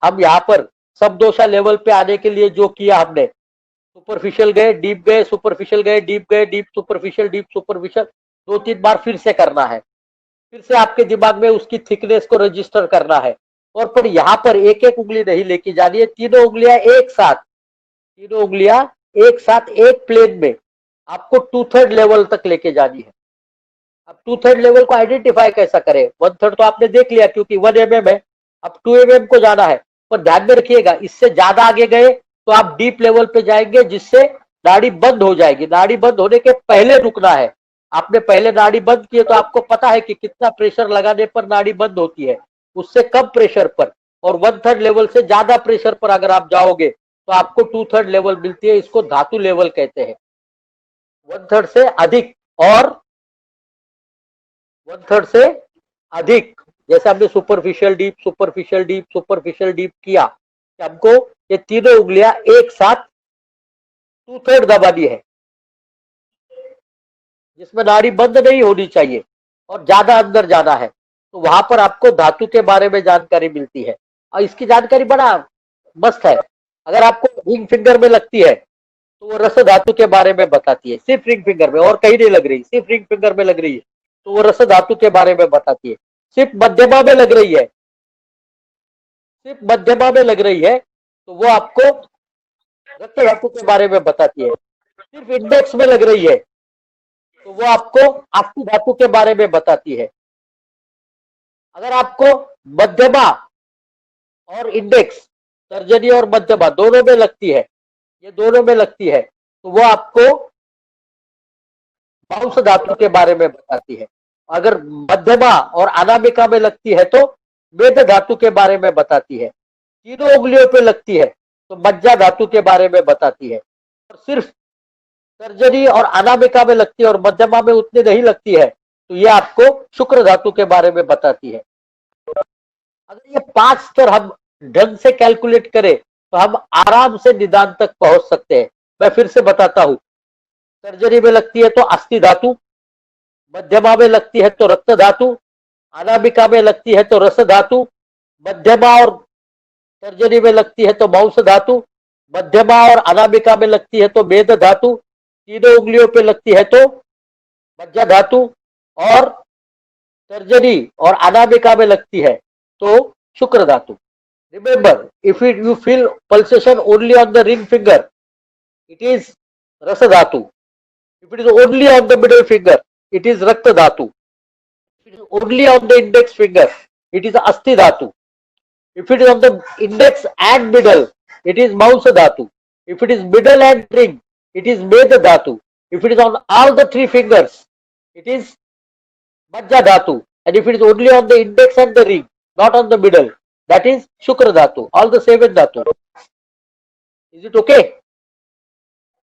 Speaker 1: हम यहाँ पर सबदोषा लेवल पे आने के लिए जो किया हमने, सुपरफिशियल गए, डीप गए, सुपरफिशियल गए, डीप गए, डीप सुपरफिशियल, डीप सुपरफिशियल, 2-3 बार फिर से करना है। फिर से आपके दिमाग में उसकी थिकनेस को रजिस्टर करना है, और फिर यहाँ पर एक एक उंगली नहीं लेके जानी है, तीनों उंगलियां एक साथ, तीनों उंगलियां एक साथ एक प्लेन में आपको 2/3 लेवल तक लेके जानी है। अब 2/3 लेवल को आइडेंटिफाई कैसा करें, 1/3 तो आपने देख लिया क्योंकि 1 mm है, अब 2 mm को जाना है। पर ध्यान में रखिएगा, इससे ज्यादा आगे गए तो आप डीप लेवल पे जाएंगे, जिससे नाड़ी बंद हो जाएगी। नाड़ी बंद होने के पहले रुकना है। आपने पहले नाड़ी बंद की है तो आपको पता है कि कितना प्रेशर लगाने पर नाड़ी बंद होती है, उससे कम प्रेशर पर, और 1/3 लेवल से ज्यादा प्रेशर पर अगर आप जाओगे तो आपको 2/3 लेवल मिलती है। इसको धातु लेवल कहते हैं। 1/3 से अधिक और 1/3 से अधिक, जैसे हमने superficial deep, superficial deep, superficial deep किया, कि हमको ये तीनों उंगलियां एक साथ 2/3 दबानी है, जिसमें नाड़ी बंद नहीं होनी चाहिए और ज्यादा अंदर जाना है। तो वहां पर आपको धातु के बारे में जानकारी मिलती है, और इसकी जानकारी बड़ा मस्त है। अगर आपको रिंग फिंगर में लगती है तो वो रस धातु के बारे में बताती है, सिर्फ रिंग फिंगर में, और कहीं नहीं लग रही, सिर्फ रिंग फिंगर में लग रही है तो वो रस धातु के बारे में बताती है। सिर्फ मध्यमा में लग रही है, सिर्फ मध्यमा में लग रही है तो वो आपको रक्त धातु के बारे में बताती है। सिर्फ इंडेक्स में लग रही है तो वो आपको अस्थि धातु के बारे में बताती है। अगर आपको मध्यमा और इंडेक्स, तर्जनी और मध्यमा दोनों में लगती है, ये दोनों में लगती है, तो वो आपको मांस धातु के बारे में बताती है। अगर मध्यमा और अनामिका में लगती है तो मेद धातु के बारे में बताती है। तीनों उंगलियों पे लगती है तो मज्जा धातु के बारे में बताती है। और सिर्फ तर्जनी और अनामिका में लगती है और मध्यमा में उतनी नहीं लगती है तो ये आपको शुक्र धातु के बारे में बताती है। अगर ये 5 स्तर हम ढंग से कैलकुलेट करें तो हम आराम से निदान तक पहुंच सकते हैं। मैं फिर से बताता हूं, तर्जनी में लगती है तो अस्थि धातु, मध्यमा में लगती है तो रक्त धातु, अनामिका में लगती है तो रस धातु, मध्यमा और तर्जनी में लगती है तो मांस धातु, मध्यमा और अनामिका में लगती है तो मेद धातु, तीनों उंगलियों पे लगती है तो मज्जा धातु, और तर्जनी और अनामिका में लगती है तो शुक्र धातु। Remember, if you feel pulsation only on the ring finger, it is rasa dhatu. If it is only on the middle finger, it is rakta dhatu. If it is only on the index finger, it is asti dhatu. If it is on the index and middle, it is mausa dhatu. If it is middle and ring, it is meda dhatu. If it is on all the 3 fingers, it is majja dhatu. And if it is only on the index and the ring, not on the middle, that is shukra dhatu. All the 7 dhatu. Is it okay?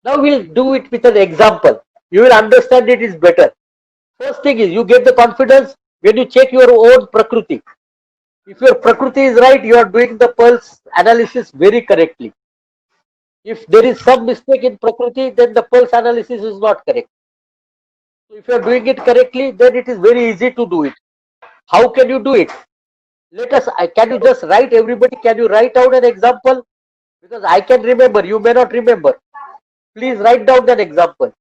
Speaker 1: Now we'll do it with an example. you will understand it is better. First thing is you get the confidence when you check your own Prakriti. If your Prakriti is right, you are doing the pulse analysis very correctly. If there is some mistake in Prakriti, then the pulse analysis is not correct. So if you are doing it correctly, then it is very easy to do it. How can you do it? Can you just write, everybody, can you write out an example? Because I can remember, you may not remember. Please write down an example.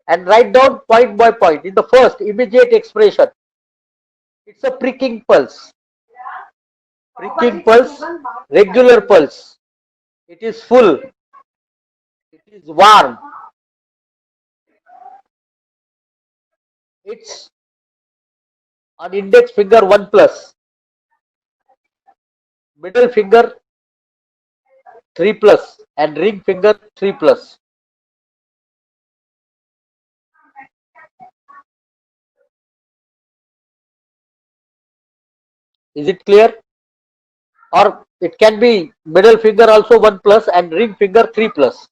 Speaker 1: And write down point by point. In the first, immediate expression. It's a pricking pulse. Pricking pulse, regular pulse. It is full. It is warm. It's on index finger 1 plus. Middle finger 3 plus and ring finger 3 plus. Is it clear? Or it can be middle finger also 1 plus and ring finger 3 plus.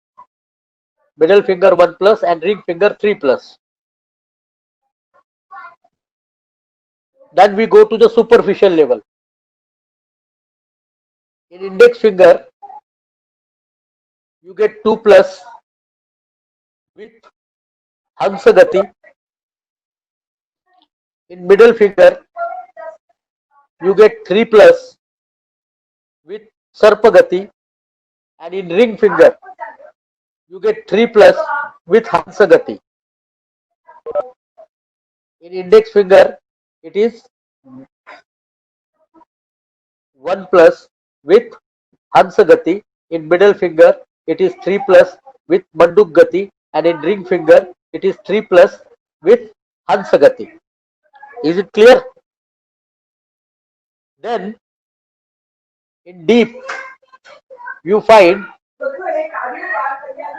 Speaker 1: Middle finger 1 plus and ring finger 3 plus. Then we go to the superficial level. In index finger, you get 2 plus with Hansagati. In middle finger, you get 3 plus with Sarpagati, and in ring finger, you get 3 plus with Hansagati. In index finger, it is 1 plus with Hansagati. In middle finger, it is 3 plus with Manduk Gati, and in ring finger, it is 3 plus with Hansagati. Is it clear? Then, in deep, you find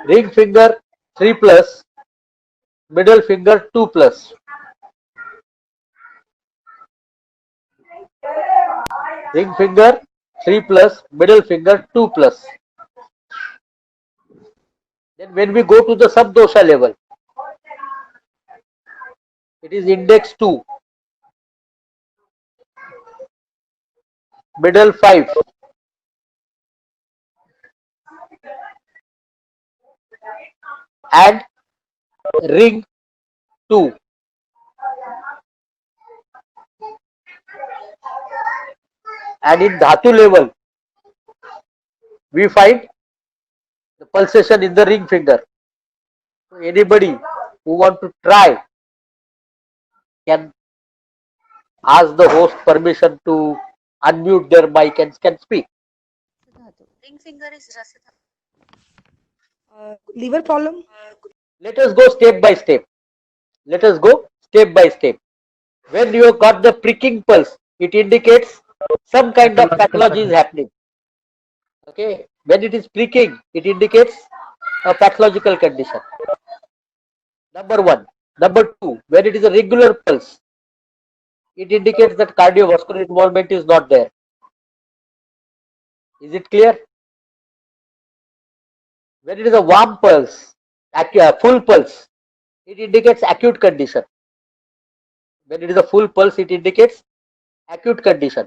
Speaker 1: ring finger 3 plus, middle finger 2 plus. Ring finger 3 plus, middle finger 2 plus. Then when we go to the subdosha level, it is index 2, middle 5, and ring 2. And in dhatu level, we find the pulsation in the ring finger. So anybody who want to try can ask the host permission to unmute their mic and can speak.
Speaker 3: Ring finger is Rasa. Liver problem?
Speaker 1: Let us go step by step. Let us go step by step. When you have got the pricking pulse, it indicates some kind of pathology is happening. Okay. When it is pricking, it indicates a pathological condition. Number 1. Number 2, when it is a regular pulse, it indicates that cardiovascular involvement is not there. Is it clear? When it is a warm pulse, full pulse, it indicates acute condition. When it is a full pulse, it indicates acute condition.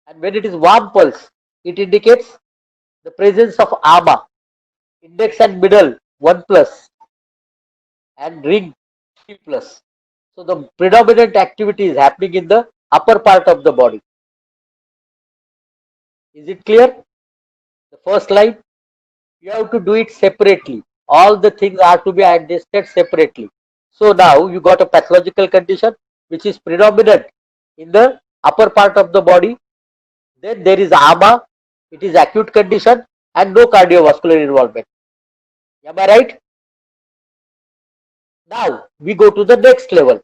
Speaker 1: And when it is warm pulse, it indicates the presence of AMA, index and middle 1 plus, and ring 3 plus. So the predominant activity is happening in the upper part of the body. Is it clear? The first line, you have to do it separately. All the things are to be adjusted separately. So now you got a pathological condition which is predominant in the upper part of the body. Then there is AMA, it is acute condition and no cardiovascular involvement. Am I right? Now we go to the next level.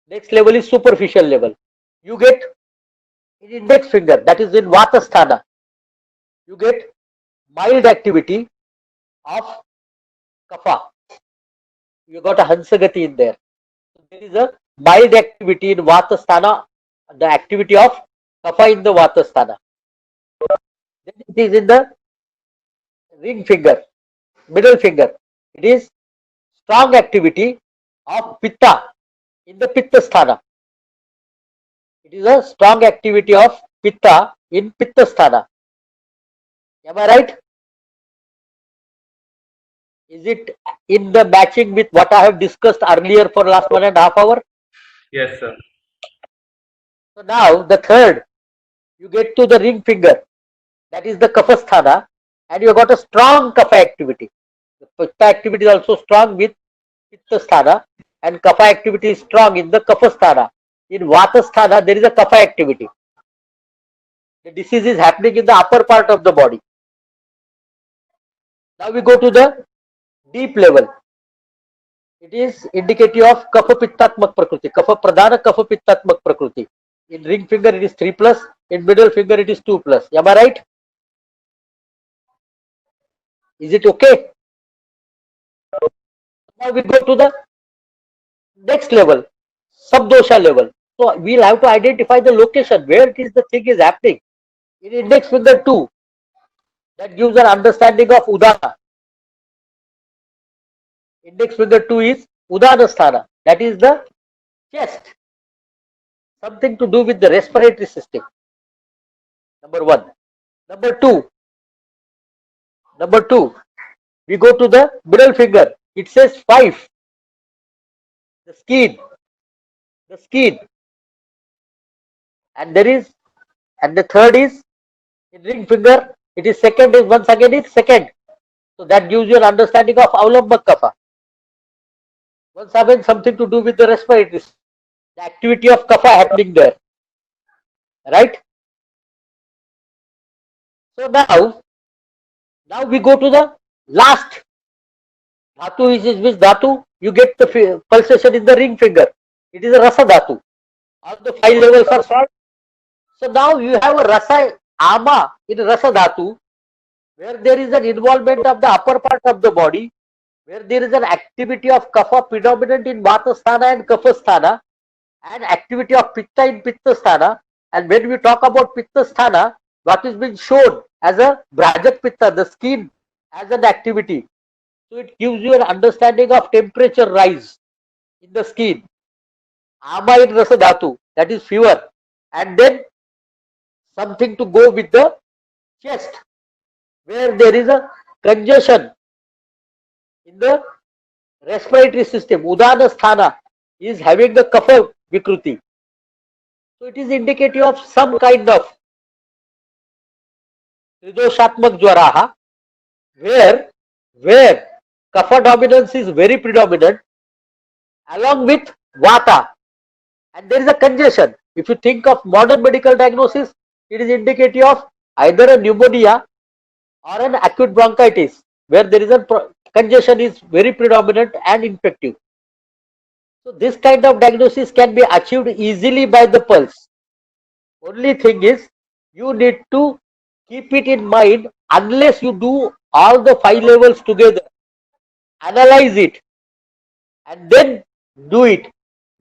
Speaker 1: Next level is superficial level. You get in index finger, that is in Vatasthana, you get mild activity of kapha. You got a Hansagati in there. There is a mild activity in Vatasthana, the activity of kapha in the Vatasthana. Then it is in the ring finger, middle finger. It is
Speaker 4: strong activity of pitta in the pitta sthana. It is a strong activity of pitta in pitta sthana. Am I right? Is it in the matching with what I have discussed earlier for last 1.5 hours?
Speaker 5: Yes, sir.
Speaker 4: So now the third, you get to the ring finger, that is the kapha sthana, and you got a strong kapha activity. The pitta activity is also strong with pitta sthana, and kapha activity is strong in the kapha sthana. In vata sthana, there is a kapha activity. The disease is happening in the upper part of the body. Now we go to the deep level. It is indicative of kapha pittatmak prakriti, kapha pradhana kapha pittatmak prakriti. In ring finger it is 3 plus, in middle finger it is 2 plus. Am I right? Is it okay? Now we go to the next level, subdosha level. So we'll have to identify the location where it is the thing is happening. In index finger 2, that gives an understanding of udana. Index finger 2 is udana sthana, that is the chest. Something to do with the respiratory system. Number 1. Number two, we go to the middle finger. It says 5. The skin. And the third is in ring finger. It is second, is once again is second. So that gives you an understanding of avlambak kapha. Once again, something to do with the respiratory system. The activity of kapha happening there. Right? So now we go to the last dhatu, which dhatu? You get the pulsation in the ring finger. It is a rasa dhatu. All the 5 levels are solved. So now you have a rasa ama in rasa dhatu, where there is an involvement of the upper part of the body, where there is an activity of kapha predominant in vata sthana and kapha sthana, and activity of pitta in pitta sthana. And when we talk about pitta sthana, what is being shown as a brajak pitta, the skin, as an activity. So it gives you an understanding of temperature rise in the skin. Ama in rasa dhatu, that is fever. And then something to go with the chest, where there is a congestion in the respiratory system. Udana sthana is having the kapha vikruti. So it is indicative of some kind of tridoshatmak jwaraha, where kapha dominance is very predominant along with vata, and there is a congestion. If you think of modern medical diagnosis, it is indicative of either a pneumonia or an acute bronchitis, where there is a congestion is very predominant and infective. So this kind of diagnosis can be achieved easily by the pulse. Only thing is, you need to keep it in mind. Unless you do all the 5 levels together, analyze it, and then do it,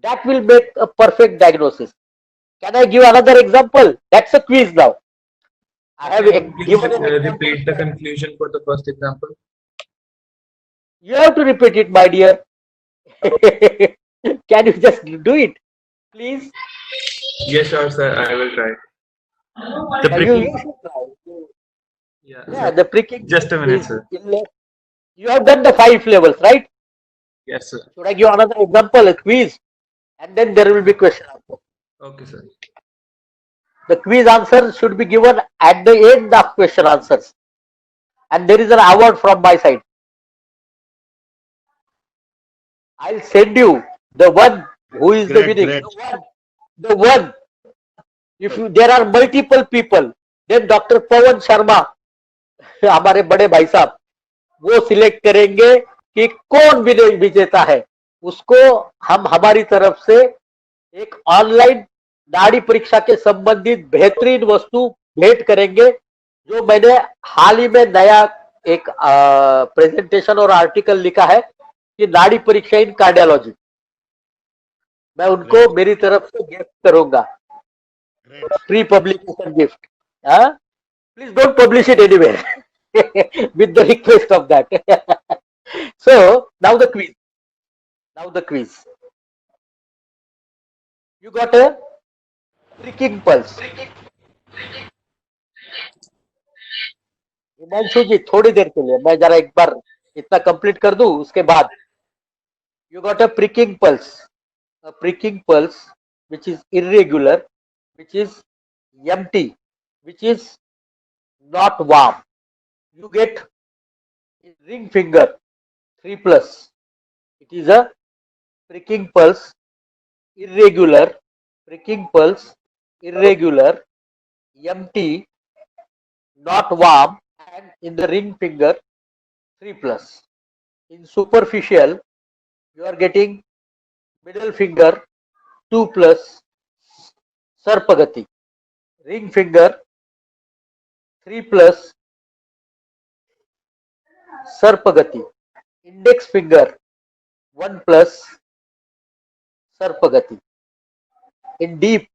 Speaker 4: that will make a perfect diagnosis. Can I give another example? That's a quiz now. I have
Speaker 5: Please
Speaker 4: given an example.
Speaker 5: repeat the conclusion for the first example.
Speaker 4: You have to repeat it, my dear. Can you just do it, please?
Speaker 5: Yes, sure, sir. I will try. The
Speaker 4: You
Speaker 5: pricking.
Speaker 4: should try.
Speaker 5: Yeah.
Speaker 4: Yeah, the pricking.
Speaker 5: Just a minute,
Speaker 4: is
Speaker 5: sir.
Speaker 4: You have done the 5 levels, right?
Speaker 5: Yes, sir.
Speaker 4: Should I give another example, a quiz, and then there will be question answer.
Speaker 5: Okay, sir.
Speaker 4: The quiz answer should be given at the end of question answers, and there is an award from my side. I'll send you the one who is the winning.
Speaker 6: Great.
Speaker 4: The one. If there are multiple people, then Dr. Pawan Sharma, हमारे बड़े भाई साहब, वो select करेंगे कि कौन विजेता है. उसको हम हमारी तरफ से एक ऑनलाइन नाड़ी परीक्षा के संबंधित बेहतरीन वस्तु भेंट करेंगे, जो मैंने हाल ही में नया एक प्रेजेंटेशन और आर्टिकल लिखा है कि नाड़ी परीक्षा इन कार्डियोलॉजी. मैं उनको मेरी तरफ से गिफ्ट करूंगा, free publication gift. Please don't publish it anywhere with the request of that. So now the quiz. Now the quiz. You got a pricking pulse. Himanshu जी थोड़ी देर के लिए मैं जरा एक बार इतना कंप्लीट कर दूं उसके बाद. You got a pricking pulse. A pricking pulse which is irregular, which is empty, which is not warm. You get ring finger 3 plus. It is a pricking pulse, irregular, pricking pulse, irregular, empty, not warm, and in the ring finger 3 plus. In superficial, you are getting middle finger 2 plus, Sarpagati, ring finger 3 plus, Sarpagati, index finger 1 plus, Sarpagati. In deep,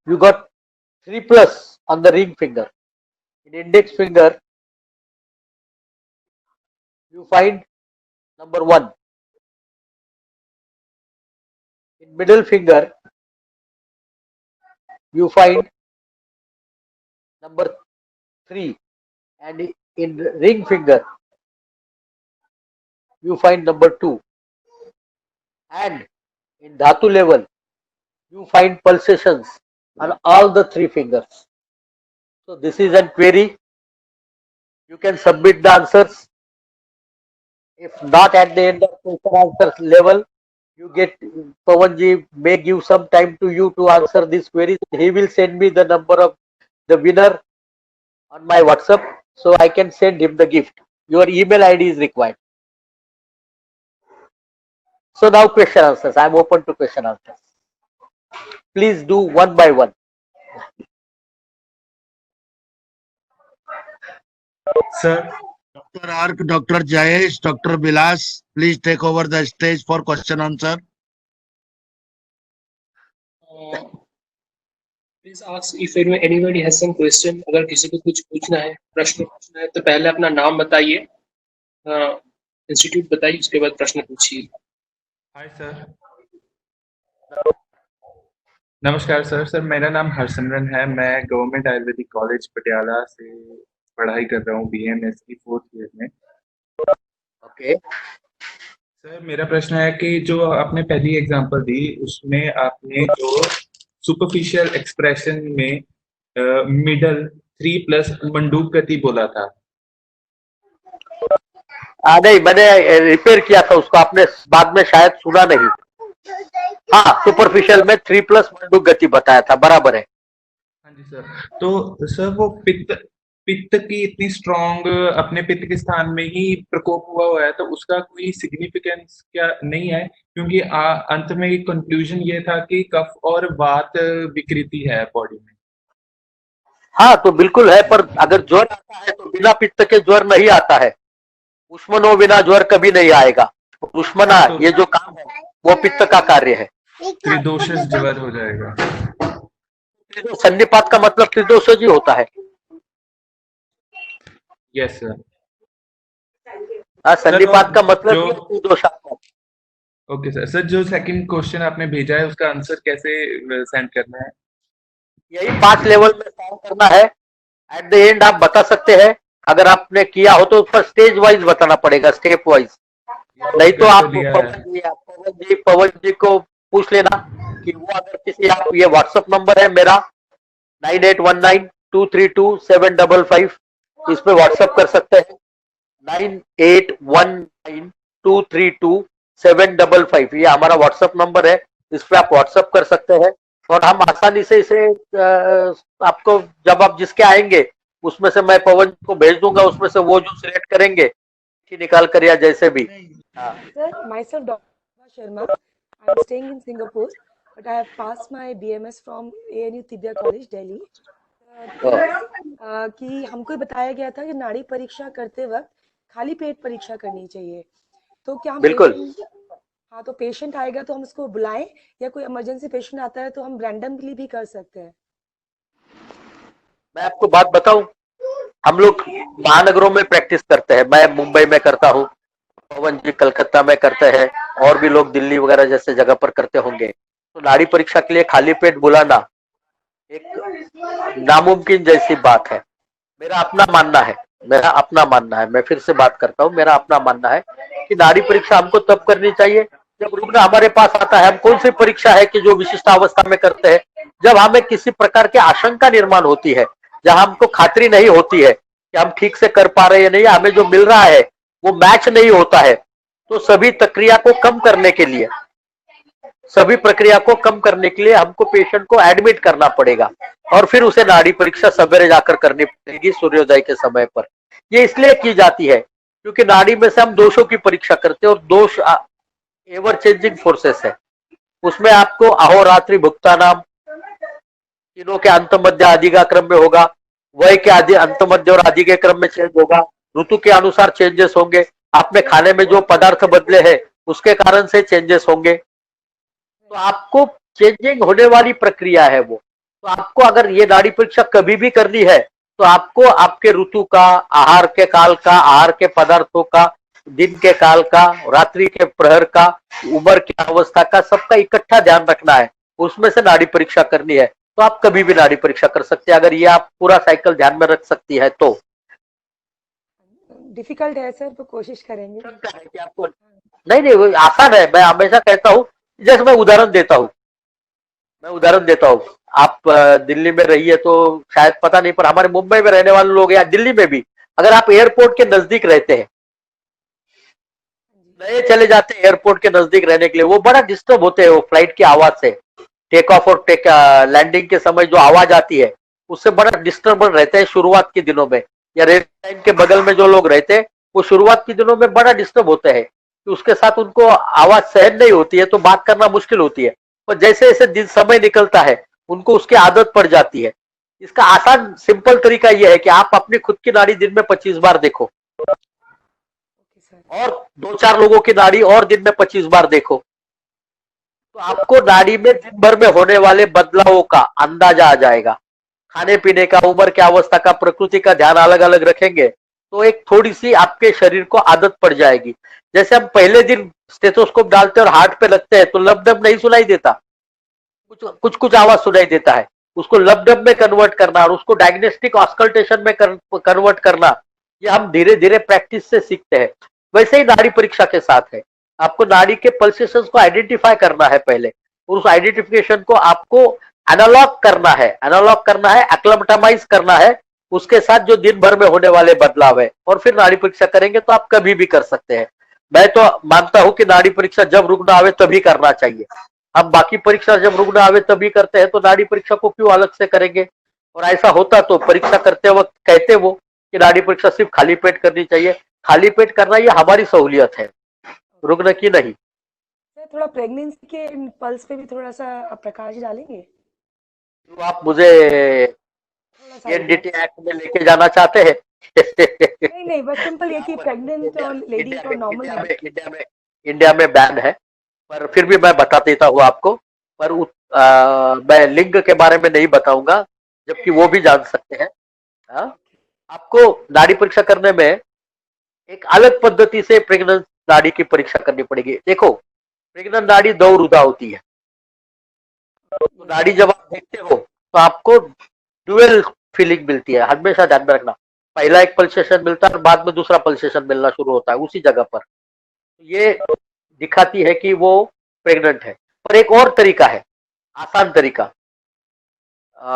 Speaker 4: you got 3 plus on the ring finger. In index finger, you find number 1. In middle finger, you find number 3, and in ring finger, you find number 2, and in dhatu level, you find pulsations on all the 3 fingers. So this is a query. You can submit the answers. If not at the end of question answer level, you get Pawanji may give some time to you to answer this query. He will send me the number of the winner on my WhatsApp, so I can send him the gift. Your email ID is required. So now question answers. I am open to question answers. Please do one by one.
Speaker 5: Sir,
Speaker 6: Dr. Ark, Dr. Jayesh, Dr. Bilas, please take over the stage for question answer.
Speaker 7: Please ask if anybody has some question. अगर किसी को कुछ पूछना है, प्रश्न पूछना है, तो पहले अपना नाम बताइए, इंस्टीट्यूट बताइए, उसके बाद प्रश्न पूछिए.
Speaker 5: hi sir. नमस्कार सर. सर मेरा नाम हरसिमरन है. मैं गवर्नमेंट आयुर्वेदिक कॉलेज पटियाला से पढ़ाई कर रहा हूँ BMS की 4th ईयर में.
Speaker 4: Okay.
Speaker 5: सर मेरा प्रश्न है कि जो आपने पहली एग्जांपल दी उसमें आपने जो सुपरफिशियल एक्सप्रेशन में मिडल 3 प्लस मंडूक गति बोला था.
Speaker 4: नहीं, मैंने रिपेयर किया था उसको, आपने बाद में शायद सुना नहीं. हाँ, सुपरफिशियल में 3 प्लस मंडूक गति बताया था, बराबर है.
Speaker 5: हाँ जी सर. तो सर वो पित्त की इतनी स्ट्रॉन्ग अपने पित्त के स्थान में ही प्रकोप हुआ है, तो उसका कोई सिग्निफिकेंस क्या नहीं है? क्योंकि अंत में कंक्लूजन ये था कि कफ और वात विकृति है बॉडी में.
Speaker 4: हाँ, तो बिल्कुल है, पर अगर ज्वर आता है तो बिना पित्त के ज्वर नहीं आता है. उष्मनो बिना ज्वर कभी नहीं आएगा. उष्मना ये जो काम है वो पित्त का कार्य है.
Speaker 5: त्रिदोषज ज्वर हो जाएगा.
Speaker 4: सन्निपात का मतलब त्रिदोषज ही होता है.
Speaker 5: Yes sir.
Speaker 4: हाँ, सन्निपात का मतलब
Speaker 5: जो-
Speaker 4: ये त्रिदोषात्मक.
Speaker 5: Okay sir. सर जो सेकंड क्वेश्चन आपने भेजा है उसका आंसर कैसे सेंड करना है?
Speaker 4: यही 5 लेवल में काम करना है. एट द एंड आप बता सकते हैं, अगर आपने किया हो तो ऊपर स्टेज वाइज बताना पड़ेगा, स्टेप वाइज. नहीं तो आप पवन जी को पूछ लेना कि वो अगर किसी, आप ये व्हाट्सएप नंबर है मेरा 9819232755, इस पे व्हाट्सएप कर सकते हैं. 9819232755 ये हमारा व्हाट्सएप नंबर है. इस पे आप व्हाट्सएप कर सकते हैं और हम आसानी से इसे आपको जब आप जिसके आएंगे उसमें से मैं पवन को भेज दूंगा, उसमें से वो जो सिलेक्ट करेंगे निकाल कर या जैसे भी.
Speaker 3: Sir, myself Dr. Sharma. I'm staying in Singapore, but I have passed my BMS from ANU Tibia College, Delhi. कि हमको बताया गया था कि नाड़ी परीक्षा करते वक्त खाली पेट परीक्षा करनी चाहिए. तो क्या हम
Speaker 4: बिल्कुल.
Speaker 3: हाँ, तो पेशेंट आएगा तो हम उसको बुलाएं, या कोई इमरजेंसी पेशेंट आता है तो हम रैंडमली भी कर सकते हैं?
Speaker 4: मैं आपको बात बताऊं, हम लोग महानगरों में प्रैक्टिस करते हैं. मैं मुंबई में करता हूँ, पवन जी कलकत्ता में करते हैं, और भी लोग दिल्ली वगैरह जैसे जगह पर करते होंगे। तो नाड़ी परीक्षा के लिए खाली पेट बुलाना एक नामुमकिन जैसी बात है। मेरा अपना मानना है, मैं फिर से बात करता हूँ, मेरा अपना मानना है कि नाड़ी परीक्षा हमको तब करनी चाहिए जब रुग्ण हमारे पास आता है। हम कौन सी परीक्षा है कि जो विशिष्ट अवस्था में करते हैं? जब हमें किसी प्रकार की आशंका निर्माण होती है, जहां हमको खातरी नहीं होती है कि हम ठीक से कर पा रहे हैं नहीं, हमें जो मिल रहा है वो मैच नहीं होता है, तो सभी प्रक्रिया को कम करने के लिए हमको पेशेंट को एडमिट करना पड़ेगा, और फिर उसे नाड़ी परीक्षा सवेरे जाकर करनी पड़ेगी सूर्योदय के समय पर। ये इसलिए की जाती है क्योंकि नाड़ी में से हम दोषों की परीक्षा करते हैं, और दोष एवर चेंजिंग फोर्सेस है। उसमें आपको अहोरात्रि भुक्तानाम तीनों के अंत मध्य आदि का क्रम में होगा, वय के आदि अंत मध्य और आदि के क्रम में चेंज होगा, ऋतु के अनुसार चेंजेस होंगे, आपने खाने में जो पदार्थ बदले हैं उसके कारण से चेंजेस होंगे। तो आपको चेंजिंग होने वाली प्रक्रिया है वो। तो आपको अगर ये नाड़ी परीक्षा कभी भी करनी है तो आपको आपके ऋतु का, आहार के काल का, आहार के पदार्थों का, दिन के काल का, रात्रि के प्रहर का, उम्र की अवस्था का, सबका इकट्ठा ध्यान रखना है, उसमें से नाड़ी परीक्षा करनी है। तो आप कभी भी नाड़ी परीक्षा कर सकते हैं अगर ये आप पूरा साइकिल ध्यान में रख सकती है तो।
Speaker 3: डिफिकल्ट है सर, तो कोशिश करेंगे।
Speaker 4: है कि आपको नहीं वो आसान है। मैं हमेशा कहता हूँ, जैसे मैं उदाहरण देता हूँ, आप दिल्ली में रहिए तो शायद पता नहीं, पर हमारे मुंबई में रहने वाले लोग या दिल्ली में भी अगर आप एयरपोर्ट के नजदीक रहते हैं, नए चले जाते हैं एयरपोर्ट के नजदीक रहने के लिए, वो बड़ा डिस्टर्ब होते हैं वो फ्लाइट की आवाज से। टेक ऑफ और लैंडिंग के समय जो आवाज आती है उससे बड़ा डिस्टर्बेंस रहते हैं शुरुआत के दिनों में, या रेल लाइन के बगल में जो लोग रहते हैं वो शुरुआत के दिनों में बड़ा डिस्टर्ब होते हैं, कि उसके साथ उनको आवाज सहन नहीं होती है, तो बात करना मुश्किल होती है। पर जैसे जैसे दिन समय निकलता है उनको उसकी आदत पड़ जाती है। इसका आसान सिंपल तरीका यह है कि आप अपनी खुद की नाड़ी दिन में 25 बार देखो,
Speaker 3: ओके सर।
Speaker 4: और 2-4 लोगों की नाड़ी और दिन में 25 बार देखो, तो आपको नाड़ी में दिन भर में होने वाले बदलावों का अंदाजा आ जाएगा। खाने पीने का, उम्र की अवस्था का, प्रकृति का ध्यान अलग अलग रखेंगे तो एक थोड़ी सी आपके शरीर को आदत पड़ जाएगी। जैसे हम पहले दिन स्टेथोस्कोप डालते हैं और हार्ट पे लगते हैं तो लब डब नहीं सुनाई देता, कुछ आवाज सुनाई देता है, उसको लब डब में कन्वर्ट करना और उसको डायग्नोस्टिक ऑस्कल्टेशन में कन्वर्ट करना, ये हम धीरे धीरे प्रैक्टिस से सीखते हैं। वैसे ही नाड़ी परीक्षा के साथ है, आपको नाड़ी के पल्सेशंस को आइडेंटिफाई करना है पहले, और उस आइडेंटिफिकेशन को आपको एनालॉग करना है, एक्लमटामाइज करना है उसके साथ जो दिन भर में होने वाले बदलाव है, और फिर नाड़ी परीक्षा करेंगे तो आप कभी भी कर सकते हैं। मैं तो मानता हूं कि नाड़ी परीक्षा जब रुग्ण आवे तभी करना चाहिए। हम बाकी परीक्षा जब रुग्ण आवे तभी करते हैं, तो नाड़ी परीक्षा को क्यों अलग से करेंगे? और ऐसा होता तो परीक्षा करते वक्त कहते वो कि नाड़ी परीक्षा सिर्फ खाली पेट करनी चाहिए। खाली पेट करना ये हमारी सहूलियत है, रुग्ण की नहीं।
Speaker 3: सर थोड़ा प्रेगनेंसी के पल्स पे भी थोड़ा सा आप प्रकाश डालेंगे?
Speaker 4: तो आप मुझे
Speaker 3: थोड़ा सा
Speaker 4: एनडीटी एक्ट में लेके जाना चाहते हैं?
Speaker 3: नहीं नहीं, बस सिंपल ये कि प्रेग्नेंट और लेडी को नॉर्मल।
Speaker 4: इंडिया में बैन है, पर फिर भी मैं बता देता हूँ आपको। पर मैं लिंग के बारे में नहीं बताऊंगा, जबकि वो भी जान सकते हैं। हाँ? आपको नाड़ी परीक्षा करने में एक अलग पद्धति से प्रेग्नेंट नाड़ी की परीक्षा करनी पड़ेगी। देखो, प्रेग्नेंट नाड़ी दो रुदा होती है, तो नाड़ी जब आप देखते हो तो आपको ड्यूअल फीलिंग मिलती है। हमेशा ध्यान में रखना, पहला एक पल्सेशन मिलता है और बाद में दूसरा पल्सेशन मिलना शुरू होता है उसी जगह पर। ये दिखाती है कि वो प्रेग्नेंट है। पर एक और तरीका है, आसान तरीका,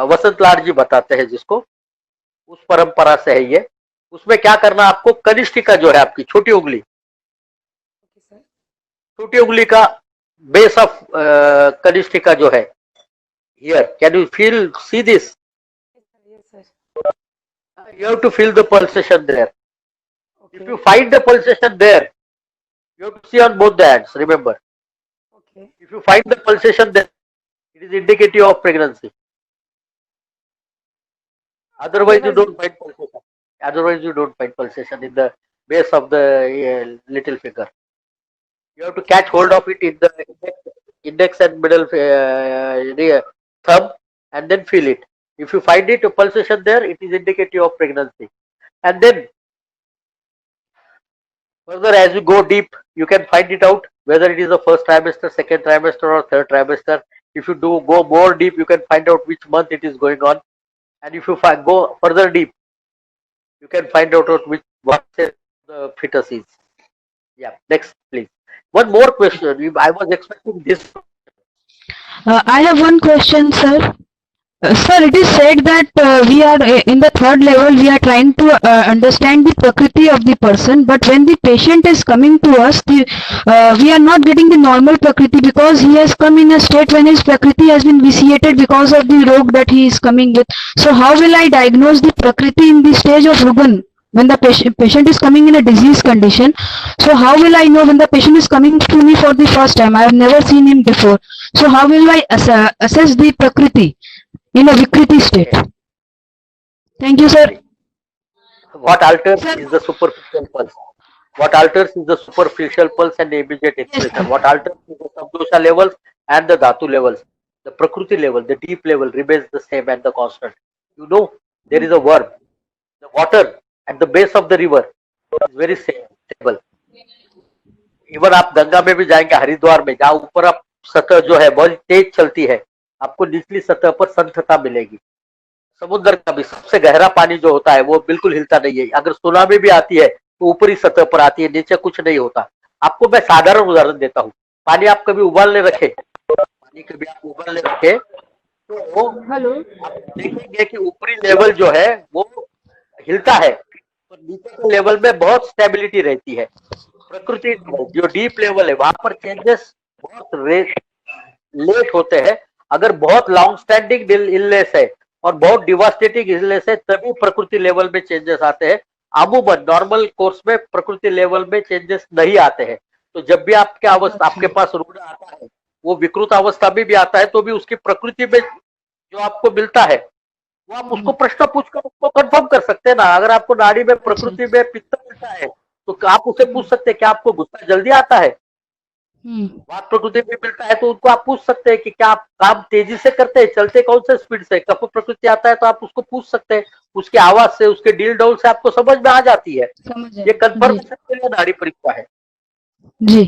Speaker 4: वसंत लाड जी बताते हैं जिसको, उस परंपरा से है ये। उसमें क्या करना, आपको कनिष्ठिका जो है आपकी छोटी उंगली,
Speaker 3: ओके सर।
Speaker 4: छोटी उंगली का बेस ऑफ कनिष्ठिका जो है, here can you feel see this,
Speaker 3: yes sir.
Speaker 4: you have to feel the pulsation there. If
Speaker 3: okay
Speaker 4: you find the pulsation there, you have to see on both the hands, remember.
Speaker 3: Okay
Speaker 4: If you find the pulsation there, it is indicative of pregnancy. Otherwise you don't find pulsation. Otherwise you don't find pulsation in the base of the little finger. You have to catch hold of it in the index and middle thumb and then feel it. If you find it a pulsation there, it is indicative of pregnancy. And then Further, as you go deep, you can find it out whether it is the first trimester, second trimester, or third trimester. If you do go more deep, you can find out which month it is going on. And if you go further deep, you can find out which what the fetus is. Yeah. Next, please. One more question. I was expecting this.
Speaker 8: I have one question, sir. Sir, it is said that we are in the third level, we are trying to understand the prakriti of the person, but when the patient is coming to us, we are not getting the normal prakriti because he has come in a state when his prakriti has been vitiated because of the rog that he is coming with. So how will I diagnose the prakriti in the stage of rugan? When the patient is coming in a disease condition, so how will I know when the patient is coming to me for the first time? I have never seen him before. So how will I assess the prakriti in a Vikriti state? Thank you, sir.
Speaker 4: What alters is the superficial pulse. What alters is the superficial pulse and the immediate expression. What alters is the subdosha levels and the dhatu levels. The prakriti level, the deep level remains the same and the constant. You know, there is a verb. The water at the base of the river is very stable. Even आप गंगा में भी जाएंगे, हरिद्वार में, जहाँ ऊपर आप सतह जो है बहुत तेज चलती है, आपको निचली सतह पर संथता मिलेगी। समुद्र का भी सबसे गहरा पानी जो होता है वो बिल्कुल हिलता नहीं है। अगर सुनामी भी आती है तो ऊपरी सतह पर आती है, नीचे कुछ नहीं होता। आपको मैं साधारण उदाहरण देता हूँ। पानी आप कभी उबालने रखे तो आप देखेंगे कि ऊपरी लेवल जो है वो हिलता है, तो नीचे के लेवल में बहुत स्टेबिलिटी रहती है। प्रकृति जो डीप लेवल है वहां पर चेंजेस बहुत लेट होते हैं। अगर बहुत लॉन्ग स्टैंडिंग इलनेस है और बहुत डिवास्टेटिंग इलनेस है तभी प्रकृति लेवल में चेंजेस आते हैं। अमूमन नॉर्मल कोर्स में प्रकृति लेवल में चेंजेस नहीं आते हैं। तो जब भी आपके अवस्था आपके पास रुग्ण आता है, वो विकृत अवस्था में भी आता है तो भी उसकी प्रकृति में जो आपको मिलता है वो आप उसको प्रश्न पूछकर उसको कंफर्म कर सकते हैं ना। अगर आपको नाड़ी में प्रकृति में पित्त मिलता है तो आप उसे पूछ सकते हैं क्या आपको गुस्सा जल्दी आता है। वात प्रकृति में मिलता है तो उनको आप पूछ सकते हैं कि क्या आप काम तेजी से करते हैं, चलते कौन से स्पीड से। कफ प्रकृति आता है तो आप उसको पूछ सकते हैं, उसकी आवाज से, उसके डील डोल से आपको समझ में आ जाती है। ये कंफर्मेशन के लिए नाड़ी परीक्षा है
Speaker 8: जी।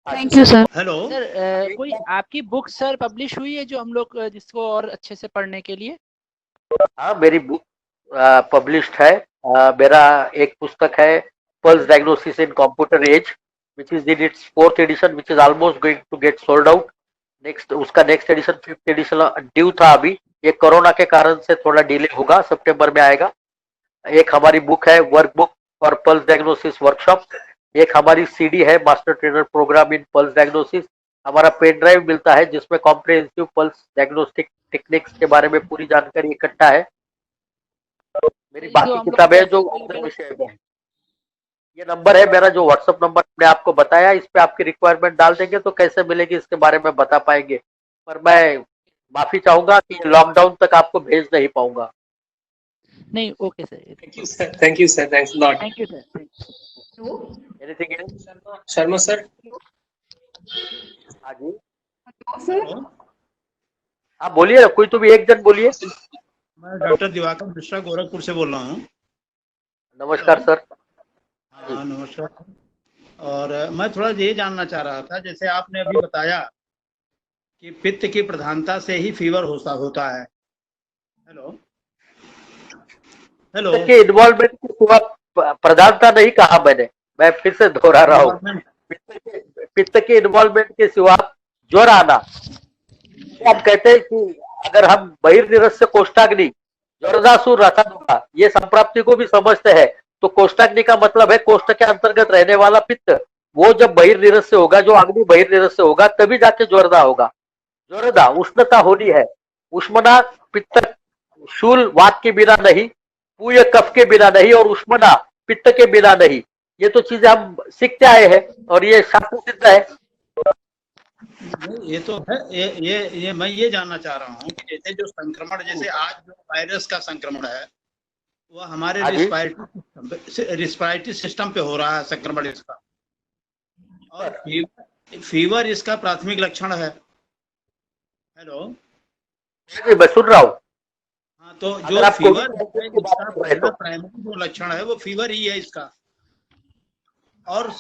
Speaker 8: Thank you sir.
Speaker 9: Hello sir, कोई आपकी बुक सर पब्लिश हुई है जो हम लोग जिसको और अच्छे से पढ़ने के लिए?
Speaker 4: हाँ, मेरी बुक पब्लिश्ड है। मेरा एक पुस्तक है pulse diagnosis in computer age, which is in its 4th edition, which is almost going to get sold out. उसका next edition 5th edition due था अभी, ये कोरोना के कारण से थोड़ा डिले होगा, सितंबर में आएगा। एक हमारी बुक है work book for pulse diagnosis workshop. एक हमारी सीडी है मास्टर ट्रेनर प्रोग्राम इन पल्स डायग्नोसिस। हमारा पेन ड्राइव मिलता है जिसमें कॉम्प्रिहेंसिव पल्स डायग्नोस्टिक टेक्निक्स के बारे में पूरी जानकारी इकट्ठा है। मेरी बाकी किताबें जो विषय में, ये नंबर है मेरा जो व्हाट्सएप नंबर मैंने आपको बताया, इस पे आपकी रिक्वायरमेंट डाल देंगे तो कैसे मिलेगी इसके बारे में बता पाएंगे। पर मैं माफी चाहूंगा कि लॉकडाउन तक आपको भेज नहीं पाऊंगा।
Speaker 9: नहीं, okay sir.
Speaker 7: Thank you sir, thank you sir, thanks lot.
Speaker 9: Thank you sir.
Speaker 4: Anything else?
Speaker 7: Sharma sir.
Speaker 4: हाँ जी हाँ बोलिए, कोई तो भी एक जन बोलिए।
Speaker 10: मैं डॉक्टर दिवाकर मिश्रा गोरखपुर से बोल रहा हूँ।
Speaker 4: नमस्कार सर।
Speaker 10: हाँ नमस्कार। और मैं थोड़ा ये जानना चाह रहा था, जैसे आपने अभी बताया कि पित्त की प्रधानता से ही फीवर होता है। हेलो हेलो
Speaker 4: के इन्वॉल्वमेंट की सिवा प्रधानता नहीं कहा मैंने, मैं फिर से दोहरा रहा हूँ। पित्त के इन्वॉल्वमेंट के सिवा ज्वर आना, आप कहते हैं कि अगर हम बहिर्निरस्य कोष्ठाग्नि ज्वरदासुर रसादुखा ये संप्राप्ति को भी समझते हैं तो कोष्ठाग्नि का मतलब है कोष्ठ के अंतर्गत रहने वाला पित्त। वो जब बहिर्निरस्य होगा, जो अग्नि बहिर्निरस्य होगा तभी जाके ज्वरदा होगा। ज्वरदा उष्णता होनी है, उष्मना पित्त शूल वात के बिना नहीं, पूय कफ के बिना नहीं और उष्मना पित्त के बिना नहीं। ये तो चीजें हम सीखते आए हैं और ये शास्त्र सिद्ध है।
Speaker 10: ये तो है, ये मैं ये जानना चाह रहा हूँ कि जैसे जो संक्रमण, जैसे आज जो वायरस का संक्रमण है वो हमारे रिस्पायरेटरी सिस्टम पे हो रहा है संक्रमण इसका, और फीवर इसका प्राथमिक लक्षण है। हेलो
Speaker 4: मैं सुन रहा हूँ।
Speaker 10: हाँ, तो जो फीवर है इसका प्राइमरी जो लक्षण है वो फीवर ही है इसका। और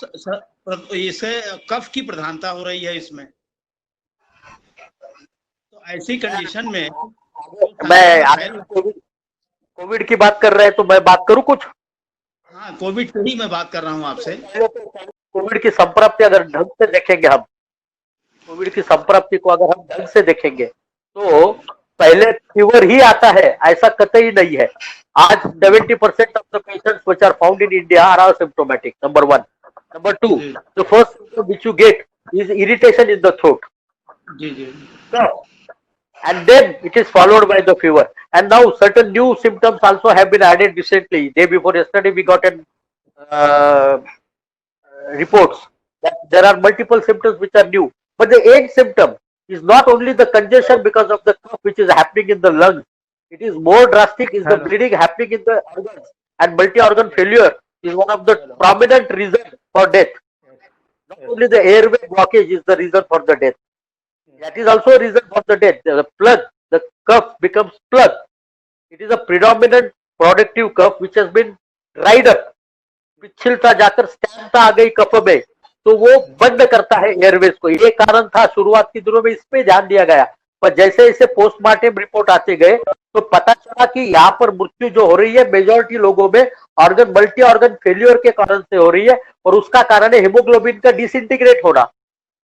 Speaker 10: इसे कफ की प्रधानता हो रही है इसमें। तो ऐसी कंडीशन में
Speaker 4: मैं कोविड की बात कर रहे हैं तो मैं बात करूं कुछ।
Speaker 10: हाँ, कोविड की ही मैं बात कर रहा हूँ आपसे।
Speaker 4: कोविड की संप्राप्ति अगर ढंग से देखेंगे हम, कोविड की संप्राप्ति को अगर हम ढंग से देखेंगे तो पहले फीवर ही आता है ऐसा कतई नहीं है। आज 70% of the patients which are found in India are asymptomatic. Number one. Number two, the first symptom which you get is irritation in the throat. So, and then it is followed by the fever. And now certain new symptoms also have been added recently. Day before yesterday, we got an reports that there are multiple symptoms which are new. But the end symptom is not only the congestion because of the cough which is happening in the lungs. It is more drastic is the bleeding happening in the organs, and multi-organ failure is one of the prominent reasons for death. Not only the airway blockage is the reason for the death. That is also a reason for the death. The plug, the cough becomes plug. It is a predominant productive cough which has been dried up. पिछलता जाकर स्टैंपता आ गई कफ में, तो वो बंद करता है Airways को। ये कारण था शुरुआत के दिनों में, इस पे ध्यान दिया गया, पर जैसे जैसे पोस्टमार्टम रिपोर्ट आते गए तो पता चला कि यहाँ पर मृत्यु जो हो रही है मेजॉरिटी लोगों में ऑर्गन मल्टी ऑर्गन फेल्योर के कारण से हो रही है, और उसका कारण है हीमोग्लोबिन का डिसइंटीग्रेट होना।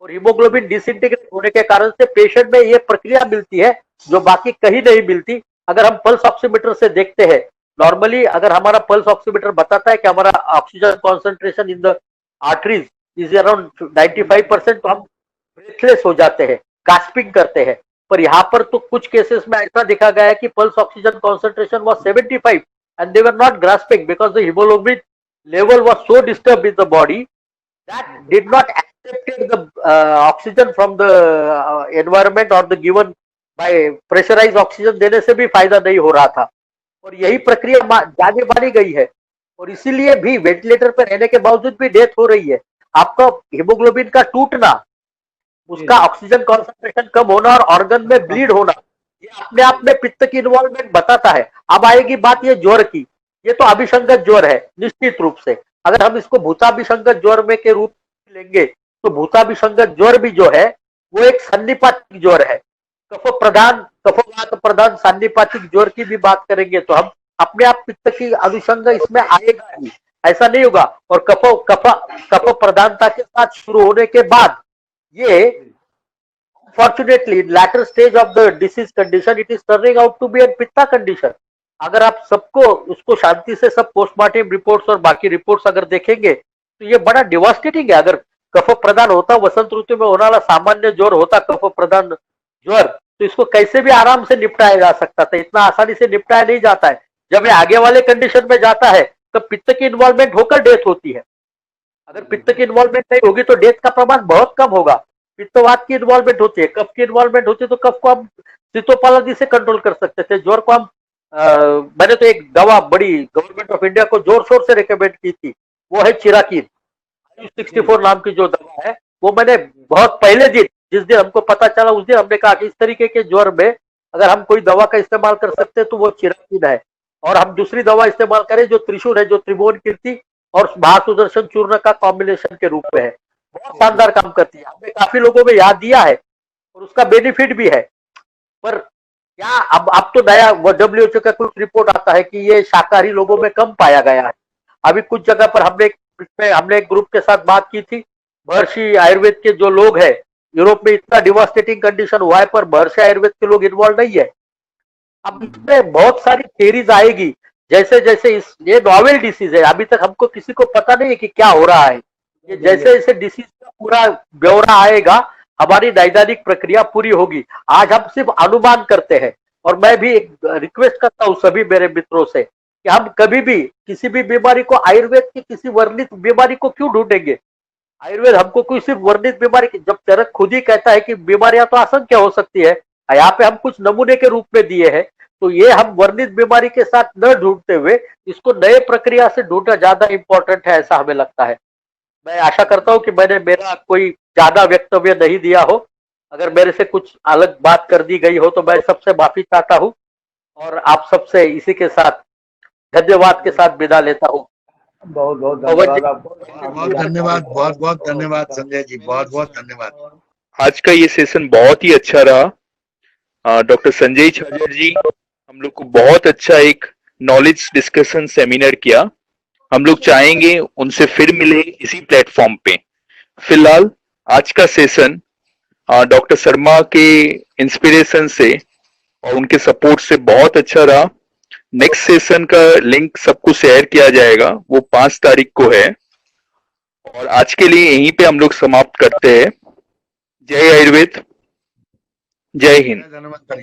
Speaker 4: और हीमोग्लोबिन डिसइंटीग्रेट होने के कारण से पेशेंट में ये प्रक्रिया मिलती है जो बाकी कहीं नहीं मिलती। अगर हम पल्स ऑक्सीमीटर से देखते हैं, नॉर्मली अगर हमारा पल्स ऑक्सीमीटर बताता है कि हमारा oxygen concentration in the arteries is around 95%, तो हम ब्रेथलेस हो जाते हैं, गास्पिंग करते हैं। पर यहाँ पर तो कुछ केसेस में ऐसा देखा गया है कि pulse oxygen concentration was 75 and they were not grasping because the haemoglobin level was so disturb in the body that did not accepted the oxygen from the environment और the given by pressurise oxygen देने से भी फायदा नहीं हो रहा था। और यही प्रक्रिया जाने मानी गई है, और इसीलिए भी वेंटिलेटर पर रहने के बावजूद भी डेथ हो रही है। आपका हीमोग्लोबिन का टूटना, उसका ऑक्सीजन कॉन्सेंट्रेशन कम होना और ऑर्गन में ब्लीड होना, ये अपने आप में पित्त की इन्वॉल्वमेंट बताता है। अब आएगी बात ये ज्वर की, ये तो अभिसंगत ज्वर है निश्चित रूप से। अगर हम इसको भूताभिसंगत ज्वर में के रूप में लेंगे तो भूताभिसंगत ज्वर भी जो है वो एक सन्निपातिक ज्वर है। कफवात प्रधान सन्निपातिक ज्वर की भी बात करेंगे तो हम अपने आप पित्त की अनुषंग इसमें आएगा ही, ऐसा नहीं होगा। और कफ प्रधानता के साथ शुरू होने के बाद ये fortunately later stage of the disease condition it is turning out to be an pitta condition. अगर आप सबको उसको शांति से सब पोस्टमार्टम रिपोर्ट्स और बाकी रिपोर्ट्स अगर देखेंगे तो ये बड़ा डिवास्टेटिंग है। अगर कफ प्रधान होता, वसंत ऋतु में होने वाला सामान्य ज्वर होता कफ प्रधान ज्वर, तो इसको कैसे भी आराम से निपटाया जा सकता था। इतना आसानी से निपटाया नहीं जाता है। जब ये आगे वाले कंडीशन में जाता है तो पित्त की इन्वॉल्वमेंट होकर डेथ होती है। अगर पित्त की इन्वॉल्वमेंट नहीं होगी तो डेथ का प्रमाण बहुत कम होगा। पित्तवात की इन्वॉल्वमेंट होती है, कफ की इन्वॉल्वमेंट होती है, तो कफ को हम सीतोपालादि से कंट्रोल कर सकते थे। ज्वर को हम मैंने तो एक दवा बड़ी गवर्नमेंट ऑफ इंडिया को जोर शोर से रिकमेंड की थी, वो है चिराकीन 64 नाम की जो दवा है। वो मैंने बहुत पहले दिन, जिस दिन हमको पता चला उस दिन हमने कहा कि इस तरीके के ज्वर में अगर हम कोई दवा का इस्तेमाल कर सकते हैं तो वो चिराकीन है। और हम दूसरी दवा इस्तेमाल करें जो त्रिशूल है, जो त्रिभुवन कीर्ति और महासुदर्शन चूर्ण का कॉम्बिनेशन के रूप में है, बहुत शानदार काम करती है। हमने काफी लोगों में याद दिया है और उसका बेनिफिट भी है। पर क्या अब तो नया WHO का कुछ रिपोर्ट आता है कि ये शाकाहारी लोगों में कम पाया गया है। अभी कुछ जगह पर हमने एक ग्रुप के साथ बात की थी, महर्षि आयुर्वेद के जो लोग हैं, यूरोप में इतना डिवास्टेटिंग कंडीशन हुआ है पर महर्षि आयुर्वेद के लोग इन्वॉल्व नहीं है। अब इसमें बहुत सारी थेरीज आएगी, जैसे जैसे ये नॉवेल डिसीज है, अभी तक हमको किसी को पता नहीं है कि क्या हो रहा है। ये जैसे जैसे डिसीज का पूरा ब्यौरा आएगा हमारी नैदानिक प्रक्रिया पूरी होगी। आज हम सिर्फ अनुमान करते हैं, और मैं भी एक रिक्वेस्ट करता हूँ सभी मेरे मित्रों से कि हम कभी भी किसी भी बीमारी को आयुर्वेद की किसी वर्णित बीमारी को क्यों ढूंढेंगे। आयुर्वेद हमको कोई सिर्फ वर्णित बीमारी, जब चरक खुद ही कहता है कि बीमारियां तो असंख्य हो सकती है, यहाँ पे हम कुछ नमूने के रूप में दिए हैं, तो ये हम वर्णित बीमारी के साथ न ढूंढते हुए इसको नए प्रक्रिया से ढूंढना ज्यादा इंपॉर्टेंट है, ऐसा हमें लगता है। मैं आशा करता हूँ कि मैंने मेरा कोई ज्यादा वक्तव्य नहीं दिया हो। अगर मेरे से कुछ अलग बात कर दी गई हो तो मैं सबसे माफी चाहता हूँ, और आप सबसे इसी के साथ धन्यवाद के साथ विदा लेता हूँ।
Speaker 10: बहुत बहुत
Speaker 4: बहुत
Speaker 10: धन्यवाद आपको।
Speaker 6: बहुत धन्यवाद, बहुत बहुत धन्यवाद संजय जी, बहुत बहुत धन्यवाद।
Speaker 11: आज का ये सेशन बहुत ही अच्छा रहा। डॉक्टर संजय छाजर जी हम लोग को बहुत अच्छा एक नॉलेज डिस्कशन सेमिनार किया। हम लोग चाहेंगे उनसे फिर मिले इसी प्लेटफॉर्म पे। फिलहाल आज का सेशन डॉक्टर शर्मा के इंस्पिरेशन से और उनके सपोर्ट से बहुत अच्छा रहा। नेक्स्ट सेशन का लिंक सबको शेयर किया जाएगा, वो 5 तारीख को है। और आज के लिए यहीं पे हम लोग समाप्त करते हैं। जय आयुर्वेद, जय हिंद।
Speaker 6: धन्यवाद।